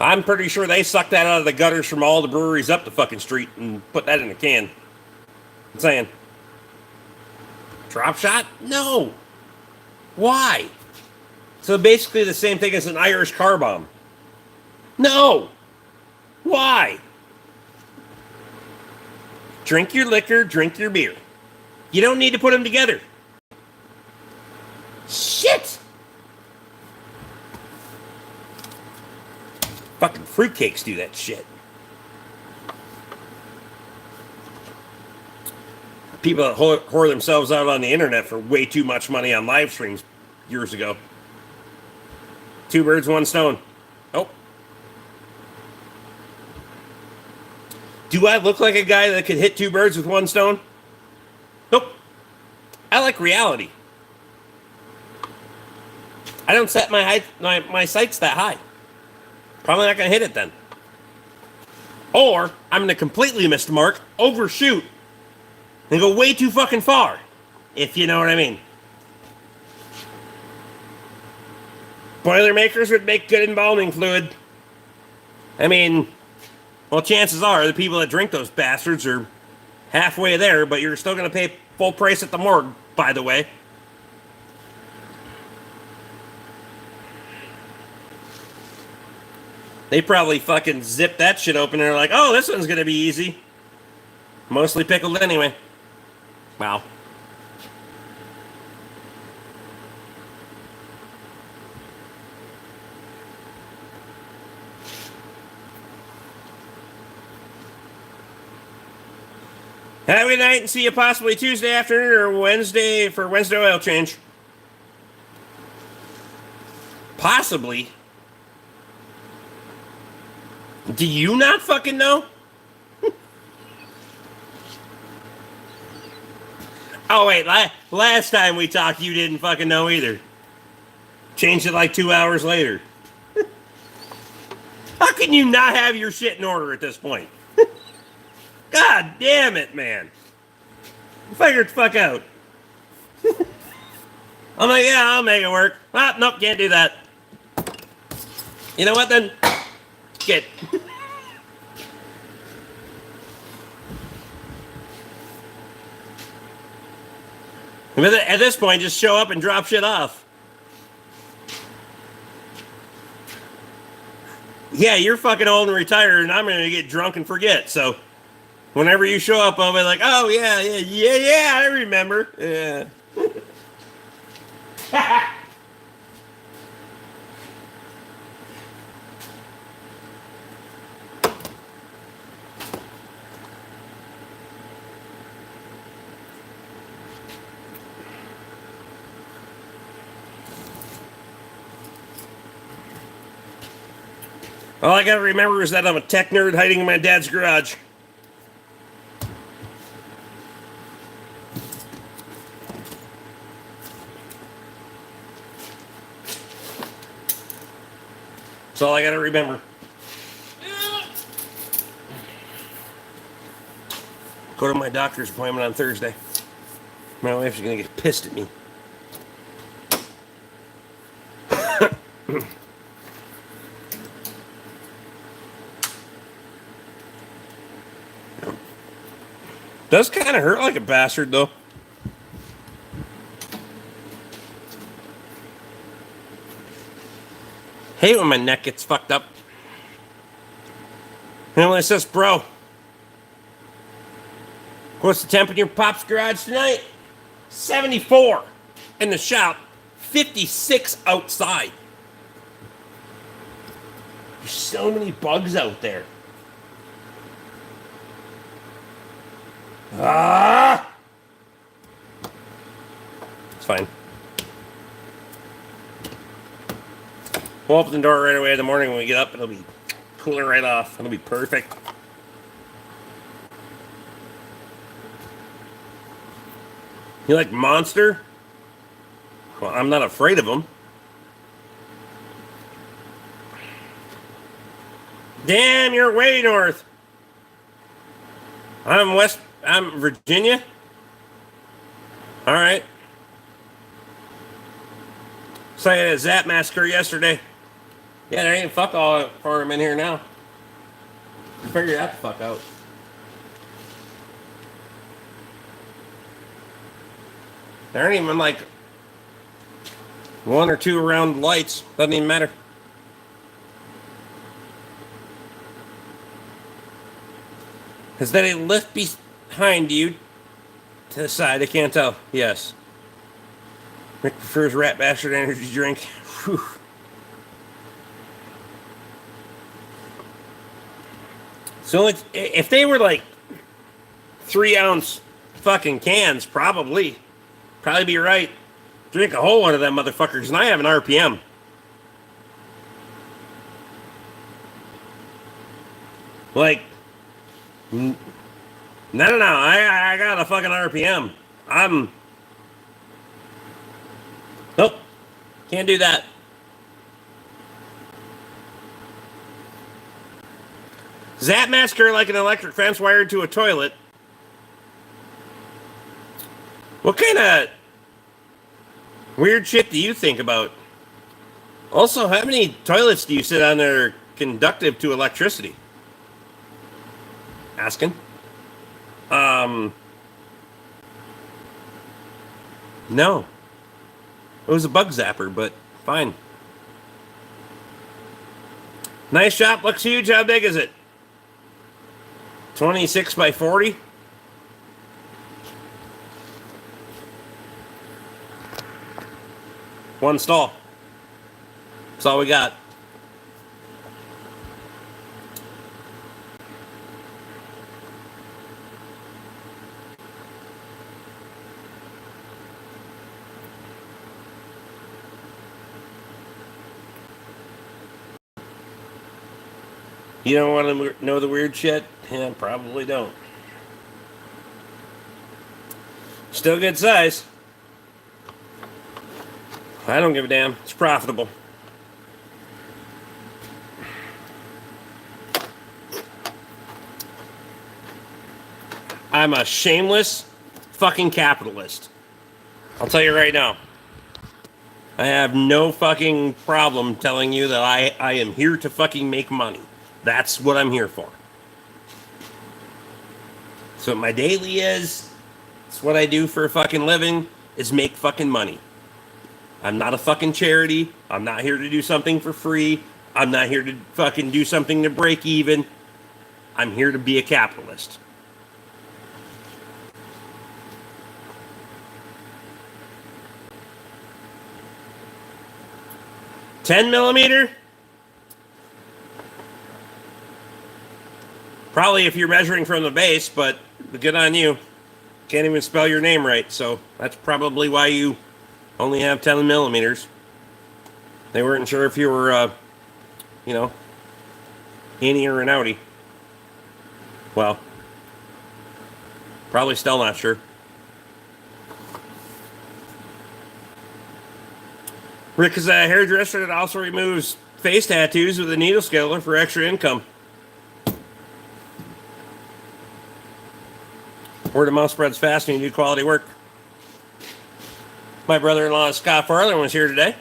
I'm pretty sure they sucked that out of the gutters from all the breweries up the fucking street and put that in a can. I'm saying. Drop shot? No. Why? So basically the same thing as an Irish car bomb. No. Why? Drink your liquor, drink your beer. You don't need to put them together. Shit! Fucking fruitcakes do that shit. People that whore themselves out on the internet for way too much money on live streams years ago. 2 birds, 1 stone. Oh. Do I look like a guy that could hit 2 birds with 1 stone? Nope. I like reality. I don't set my sights that high. Probably not going to hit it then. Or I'm going to completely miss the mark, overshoot, and go way too fucking far. If you know what I mean. Boilermakers would make good embalming fluid. I mean, well, chances are the people that drink those bastards are halfway there, but you're still going to pay full price at the morgue, by the way. They probably fucking zip that shit open and they're like, oh, this one's going to be easy. Mostly pickled anyway. Wow. Have a good night and see you possibly Tuesday afternoon or Wednesday for Wednesday oil change. Possibly. Do you not fucking know? Oh, wait. Last time we talked, you didn't fucking know either. Changed it like 2 hours later. How can you not have your shit in order at this point? God damn it, man. Figure it the fuck out. I'm like, yeah, I'll make it work. Ah, nope, can't do that. You know what then? Get. At this point, just show up and drop shit off. Yeah, you're fucking old and retired, and I'm going to get drunk and forget. So, whenever you show up, I'll be like, oh, yeah, I remember. Yeah. All I gotta remember is that I'm a tech nerd hiding in my dad's garage. That's all I gotta remember. Go to my doctor's appointment on Thursday. My wife's gonna get pissed at me. Does kind of hurt like a bastard, though. Hate when my neck gets fucked up. And when it says, bro, what's the temp in your pop's garage tonight? 74 in the shop, 56 outside. There's so many bugs out there. Ah! It's fine. We'll open the door right away in the morning when we get up. It'll be cooling right off. It'll be perfect. You like Monster? Well, I'm not afraid of them. Damn, you're way north. I'm Virginia. All right. Saw you at a Zap massacre yesterday. Yeah, there ain't fuck all for him in here now. Figure that the fuck out. There ain't even like one or two around lights. Doesn't even matter. Is that a lift behind you to the side? I can't tell. Yes. Rick prefers Rat Bastard energy drink. Whew. So if they were like 3-ounce fucking cans, probably be right. Drink a whole one of them motherfuckers, and I have an RPM. Like, no. I got a fucking RPM. Nope. Can't do that. Zap massacre like an electric fence wired to a toilet. What kind of weird shit do you think about? Also, how many toilets do you sit on that are conductive to electricity? Asking. No. It was a bug zapper, but fine. Nice shop, looks huge. How big is it? 26 by 40? One stall. That's all we got. You don't want to know the weird shit? Yeah, probably don't. Still good size. I don't give a damn. It's profitable. I'm a shameless fucking capitalist. I'll tell you right now. I have no fucking problem telling you that I am here to fucking make money. That's what I'm here for. So what my daily is, it's what I do for a fucking living, is make fucking money. I'm not a fucking charity. I'm not here to do something for free. I'm not here to fucking do something to break even. I'm here to be a capitalist. $10mm? Probably if you're measuring from the base, but good on you. Can't even spell your name right, so that's probably why you only have 10mm. They weren't sure if you were, innie or an outie. Well, probably still not sure. Rick is a hairdresser that also removes face tattoos with a needle scaler for extra income. Word of mouth spreads fast and you do quality work. My brother-in-law, Scott Farland, was here today.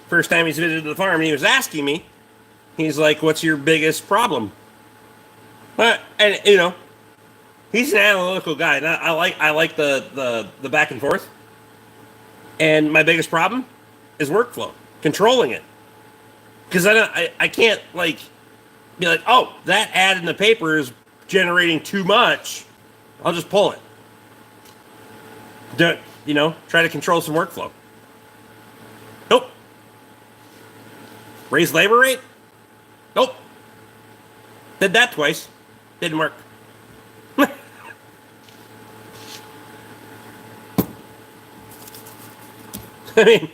First time he's visited the farm, and he was asking me, he's like, what's your biggest problem? And, you know, he's an analytical guy, and I like the back and forth. And my biggest problem is workflow, controlling it. Because I can't, like, be like, oh, that ad in the paper is generating too much. I'll just pull it. Try to control some workflow. Nope. Raise labor rate? Nope. Did that twice. Didn't work. I mean,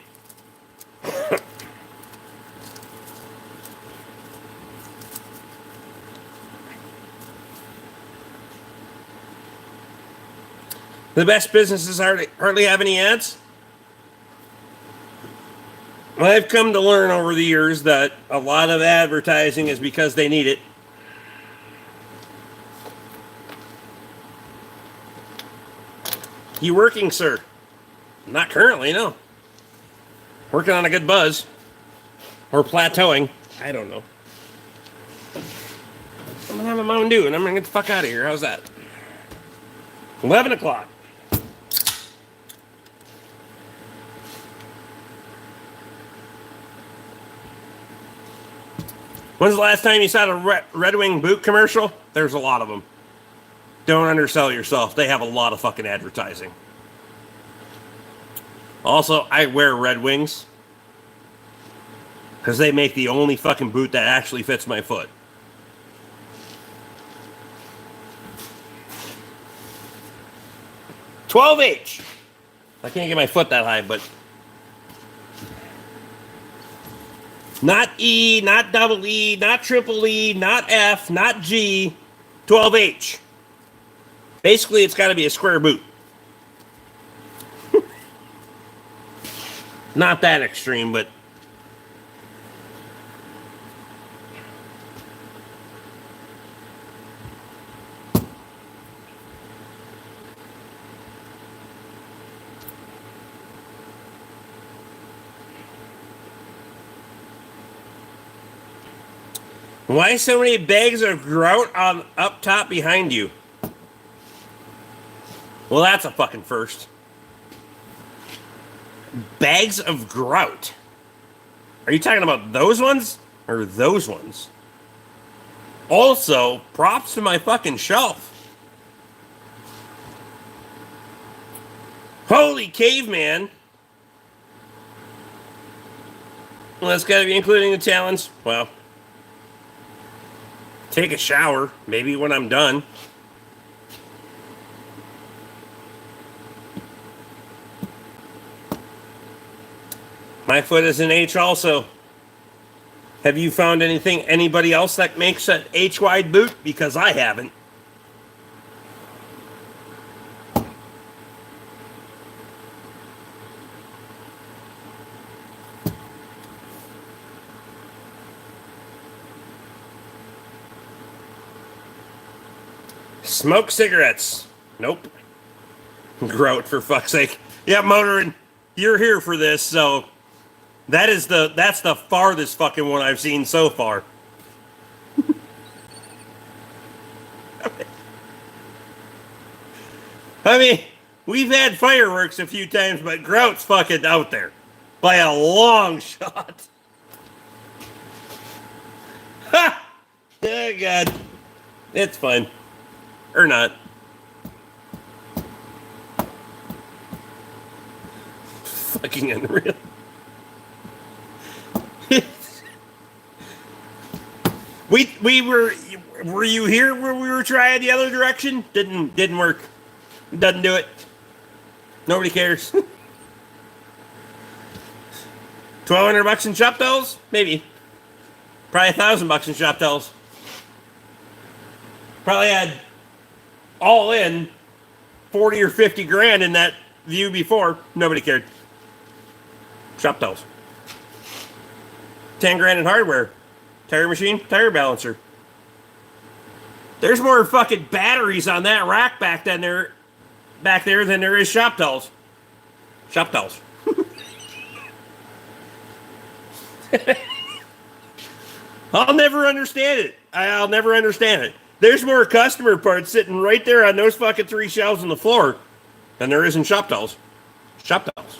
the best businesses hardly have any ads. I've come to learn over the years that a lot of advertising is because they need it. You working, sir? Not currently, no. Working on a good buzz. Or plateauing. I don't know. I'm going to have a Mountain Dew and I'm going to get the fuck out of here. How's that? 11 o'clock. When's the last time you saw a Red Wing boot commercial? There's a lot of them. Don't undersell yourself. They have a lot of fucking advertising. Also, I wear Red Wings because they make the only fucking boot that actually fits my foot. $12H. I can't get my foot that high, but not E, not double E, not triple E, not F, not G, 12H. Basically, it's got to be a square boot. Not that extreme, but why so many bags of grout on up top behind you? Well, that's a fucking first. Bags of grout. Are you talking about those ones or those ones? Also, props to my fucking shelf. Holy caveman. Well, that's gotta be including the talons. Well, take a shower, maybe when I'm done. My foot is an H also. Have you found anybody else that makes an H-wide boot? Because I haven't. Smoke cigarettes. Nope. Grout, for fuck's sake. Yeah, motoring. You're here for this, so that's the farthest fucking one I've seen so far. I mean, we've had fireworks a few times, but grout's fucking out there by a long shot. Ha! Oh, God. It's fine. Or not. Fucking unreal. we were you here where we were trying the other direction? Didn't work. Doesn't do it. Nobody cares. $1,200 in shop tells? Maybe. Probably $1,000 in shop tells. Probably had all in 40 or 50 grand in that view before. Nobody cared. Shop tells. 10 grand in hardware. Tire machine, tire balancer. There's more fucking batteries on that rack back there than there is shop tells. Shop towels. I'll never understand it. I'll never understand it. There's more customer parts sitting right there on those fucking 3 shelves on the floor than there is in shop towels. Shop towels.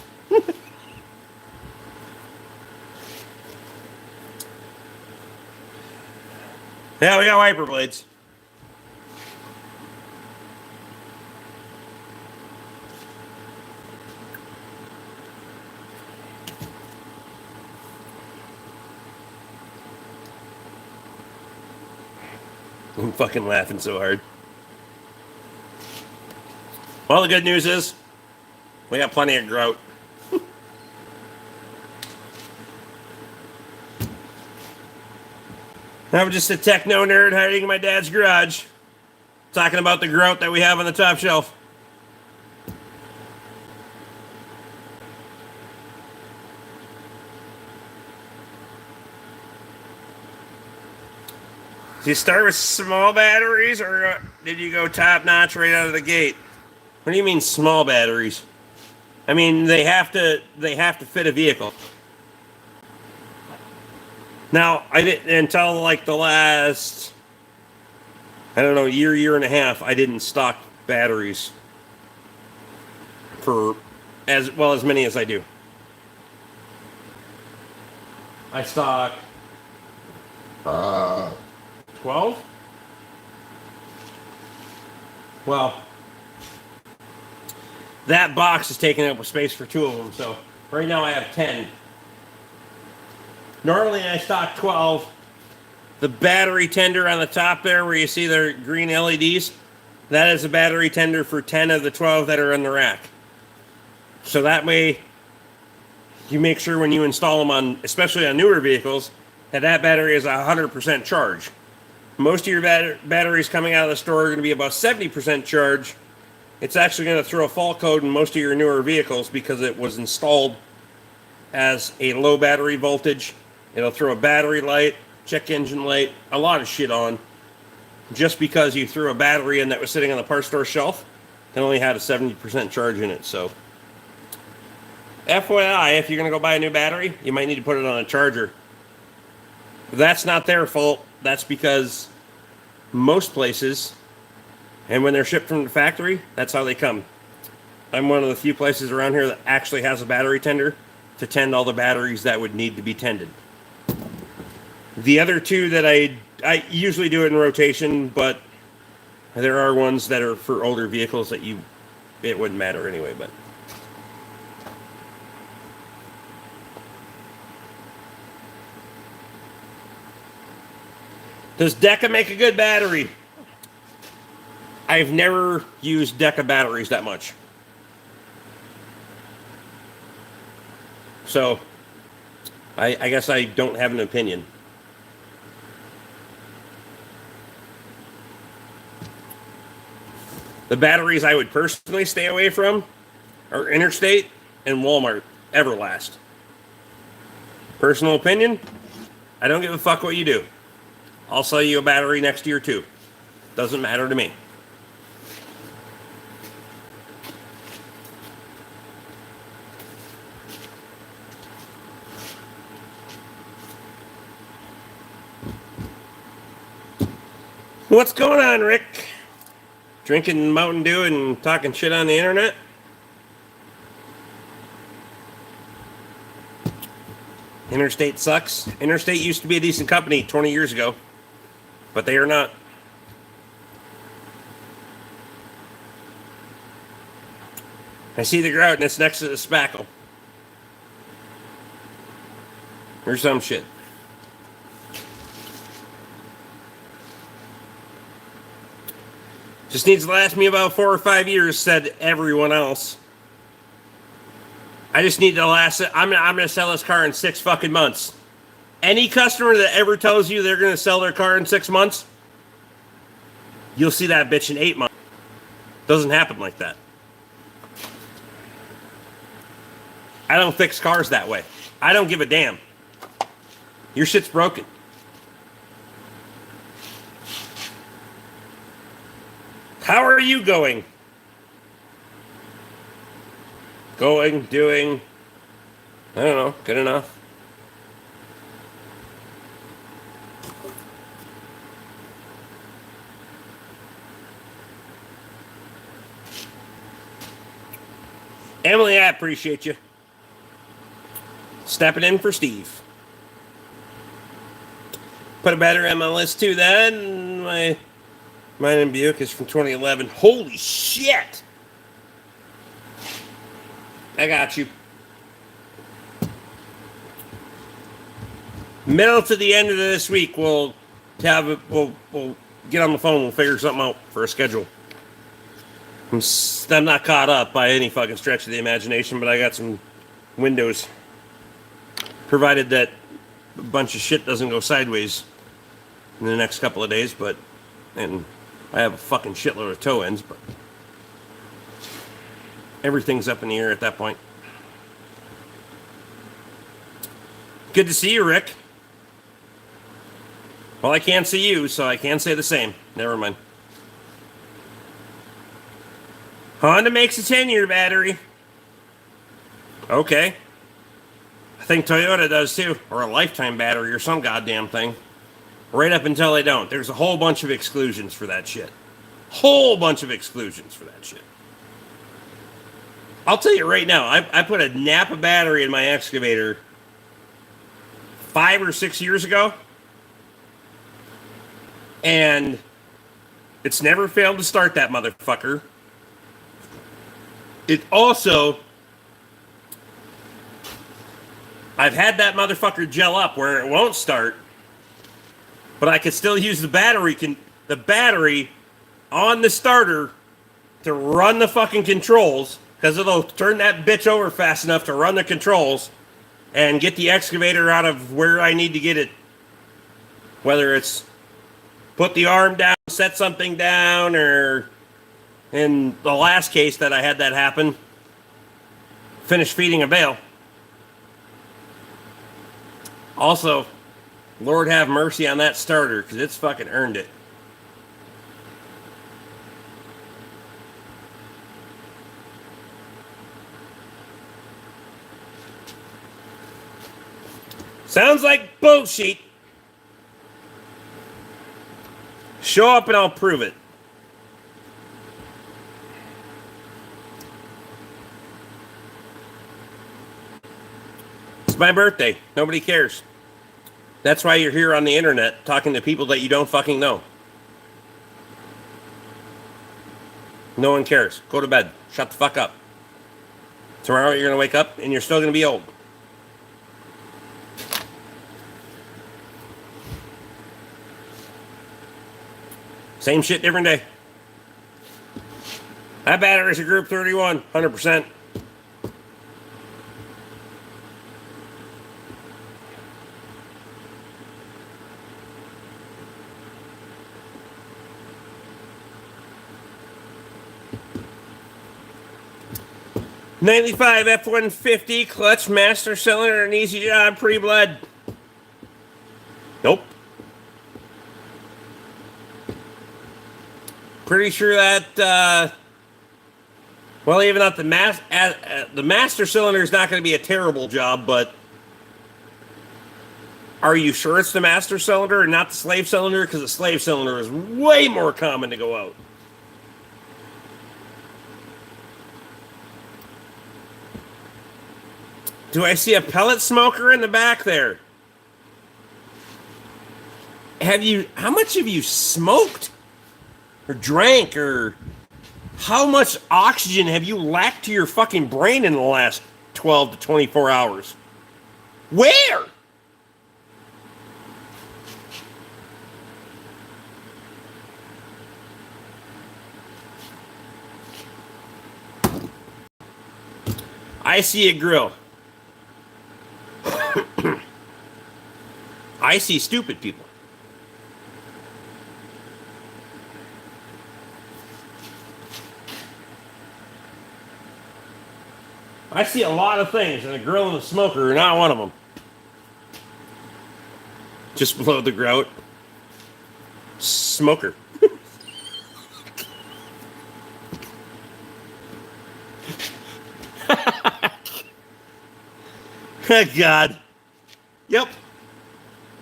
Yeah, we got wiper blades. I'm fucking laughing so hard. Well, the good news is we got plenty of grout. I'm just a techno nerd hiding in my dad's garage, talking about the grout that we have on the top shelf. Did you start with small batteries, or did you go top notch right out of the gate? What do you mean small batteries? I mean they have to fit a vehicle. Now, I didn't until like the last, I don't know, year and a half, I didn't stock batteries for as well as many as I do. I stock 12? Well, that box is taking up space for 2 of them, so right now I have 10. Normally I stock 12. The battery tender on the top there where you see the green LEDs, that is a battery tender for 10 of the 12 that are in the rack. So that way you make sure when you install them on, especially on newer vehicles, that battery is 100% charge. Most of your batteries coming out of the store are going to be about 70% charge. It's actually going to throw a fault code in most of your newer vehicles because it was installed as a low battery voltage. It'll throw a battery light, check engine light, a lot of shit on. Just because you threw a battery in that was sitting on the parts store shelf that only had a 70% charge in it. So, FYI, if you're going to go buy a new battery, you might need to put it on a charger. That's not their fault. That's because most places, and when they're shipped from the factory, that's how they come. I'm one of the few places around here that actually has a battery tender to tend all the batteries that would need to be tended. The other 2 that I usually do it in rotation, but there are ones that are for older vehicles that it wouldn't matter anyway, but does Deca make a good battery? I've never used Deca batteries that much. So, I guess I don't have an opinion. The batteries I would personally stay away from are Interstate and Walmart Everlast. Personal opinion, I don't give a fuck what you do. I'll sell you a battery next year too. Doesn't matter to me. What's going on, Rick? Drinking Mountain Dew and talking shit on the internet? Interstate sucks. Interstate used to be a decent company 20 years ago, but they are not. I see the grout and it's next to the spackle. Or some shit. Just needs to last me about 4 or 5 years, said everyone else. I just need to last it. I'm going to sell this car in 6 fucking months. Any customer that ever tells you they're going to sell their car in 6 months, you'll see that bitch in 8 months. Doesn't happen like that. I don't fix cars that way. I don't give a damn. Your shit's broken. How are you going? Going, doing, I don't know, good enough. Emily, I appreciate you. Stepping in for Steve. Put a battery on my list too then. Mine in Buick is from 2011. Holy shit! I got you. Middle to the end of this week, we'll get on the phone. We'll figure something out for a schedule. I'm not caught up by any fucking stretch of the imagination, but I got some windows. Provided that a bunch of shit doesn't go sideways in the next couple of days, and I have a fucking shitload of toe ends, but everything's up in the air at that point. Good to see you, Rick. Well, I can't see you, so I can't say the same. Never mind. Honda makes a 10-year battery. Okay. I think Toyota does too, or a lifetime battery or some goddamn thing. Right up until they don't. There's a whole bunch of exclusions for that shit. Whole bunch of exclusions for that shit. I'll tell you right now, I put a Napa battery in my excavator 5 or 6 years ago, and it's never failed to start that motherfucker. It also, I've had that motherfucker gel up where it won't start, but I can still use the battery on the starter to run the fucking controls, because it'll turn that bitch over fast enough to run the controls and get the excavator out of where I need to get it. Whether it's put the arm down, set something down, or in the last case that I had that happen, finish feeding a bale. Also, Lord have mercy on that starter, because it's fucking earned it. Sounds like bullshit. Show up and I'll prove it. It's my birthday. Nobody cares. That's why you're here on the internet talking to people that you don't fucking know. No one cares. Go to bed. Shut the fuck up. Tomorrow you're going to wake up and you're still going to be old. Same shit, different day. That battery's a Group 31, 100%. '95 F-150 clutch master cylinder, an easy job, pre-blood. Nope. Pretty sure that, well, even not the master cylinder is not going to be a terrible job, but are you sure it's the master cylinder and not the slave cylinder? Because the slave cylinder is way more common to go out. Do I see a pellet smoker in the back there? How much have you smoked? Or drank, or how much oxygen have you lacked to your fucking brain in the last 12 to 24 hours? Where? I see a grill. I see stupid people. I see a lot of things, and a grill and a smoker are not one of them. Just below the grout. Smoker. God. Yep.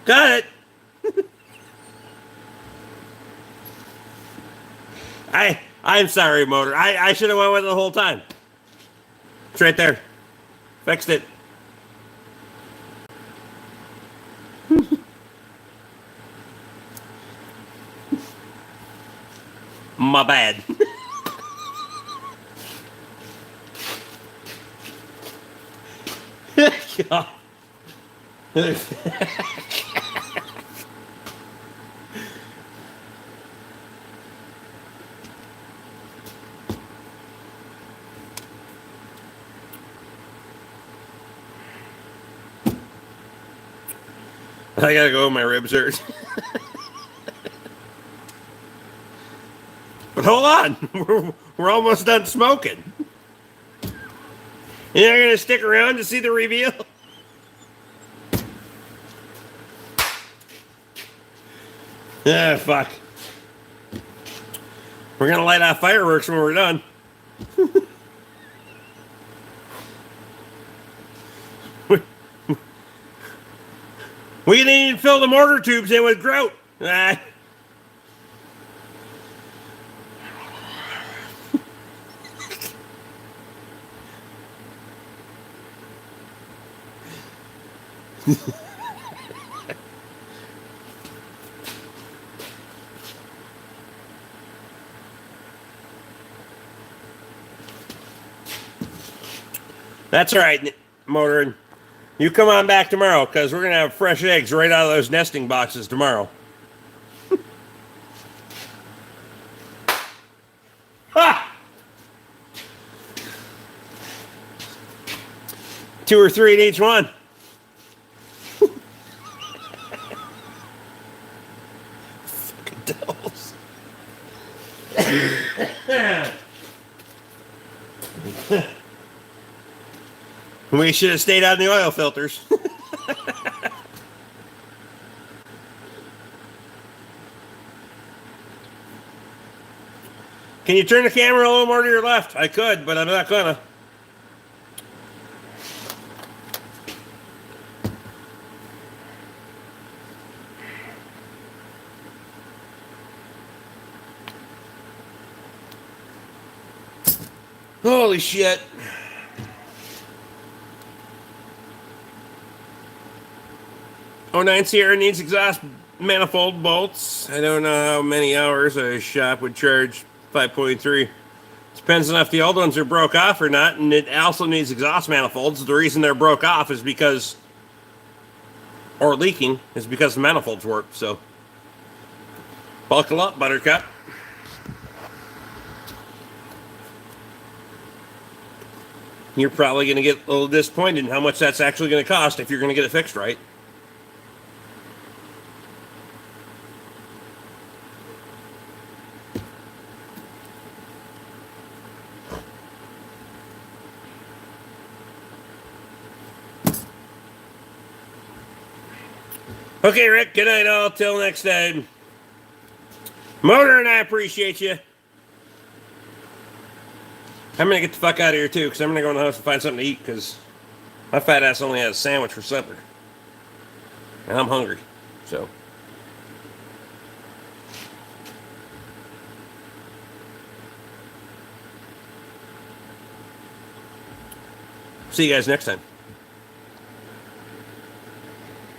Got it. I'm sorry, motor. I should have went with it the whole time. It's right there. Fixed it. My bad. God. I gotta go. My ribs hurt. But hold on, we're almost done smoking. You're not gonna stick around to see the reveal? Ah, fuck. We're gonna light off fireworks when we're done. We didn't even fill the mortar tubes in with grout. Ah. That's all right, motor. You come on back tomorrow because we're gonna have fresh eggs right out of those nesting boxes tomorrow. Ha! 2 or 3 in each one. Fucking devils. We should have stayed out in the oil filters. Can you turn the camera a little more to your left? I could, but I'm not gonna. Holy shit. '09 Sierra needs exhaust manifold bolts. I don't know how many hours a shop would charge 5.3. Depends on if the old ones are broke off or not, and it also needs exhaust manifolds. The reason they're broke off is because, or leaking, is because the manifolds warped. So, buckle up, Buttercup. You're probably going to get a little disappointed in how much that's actually going to cost if you're going to get it fixed right. Okay, Rick, good night all. Till next time. Motor and I appreciate you. I'm going to get the fuck out of here, too, because I'm going to go in the house and find something to eat, because my fat ass only has a sandwich for supper. And I'm hungry, so. See you guys next time.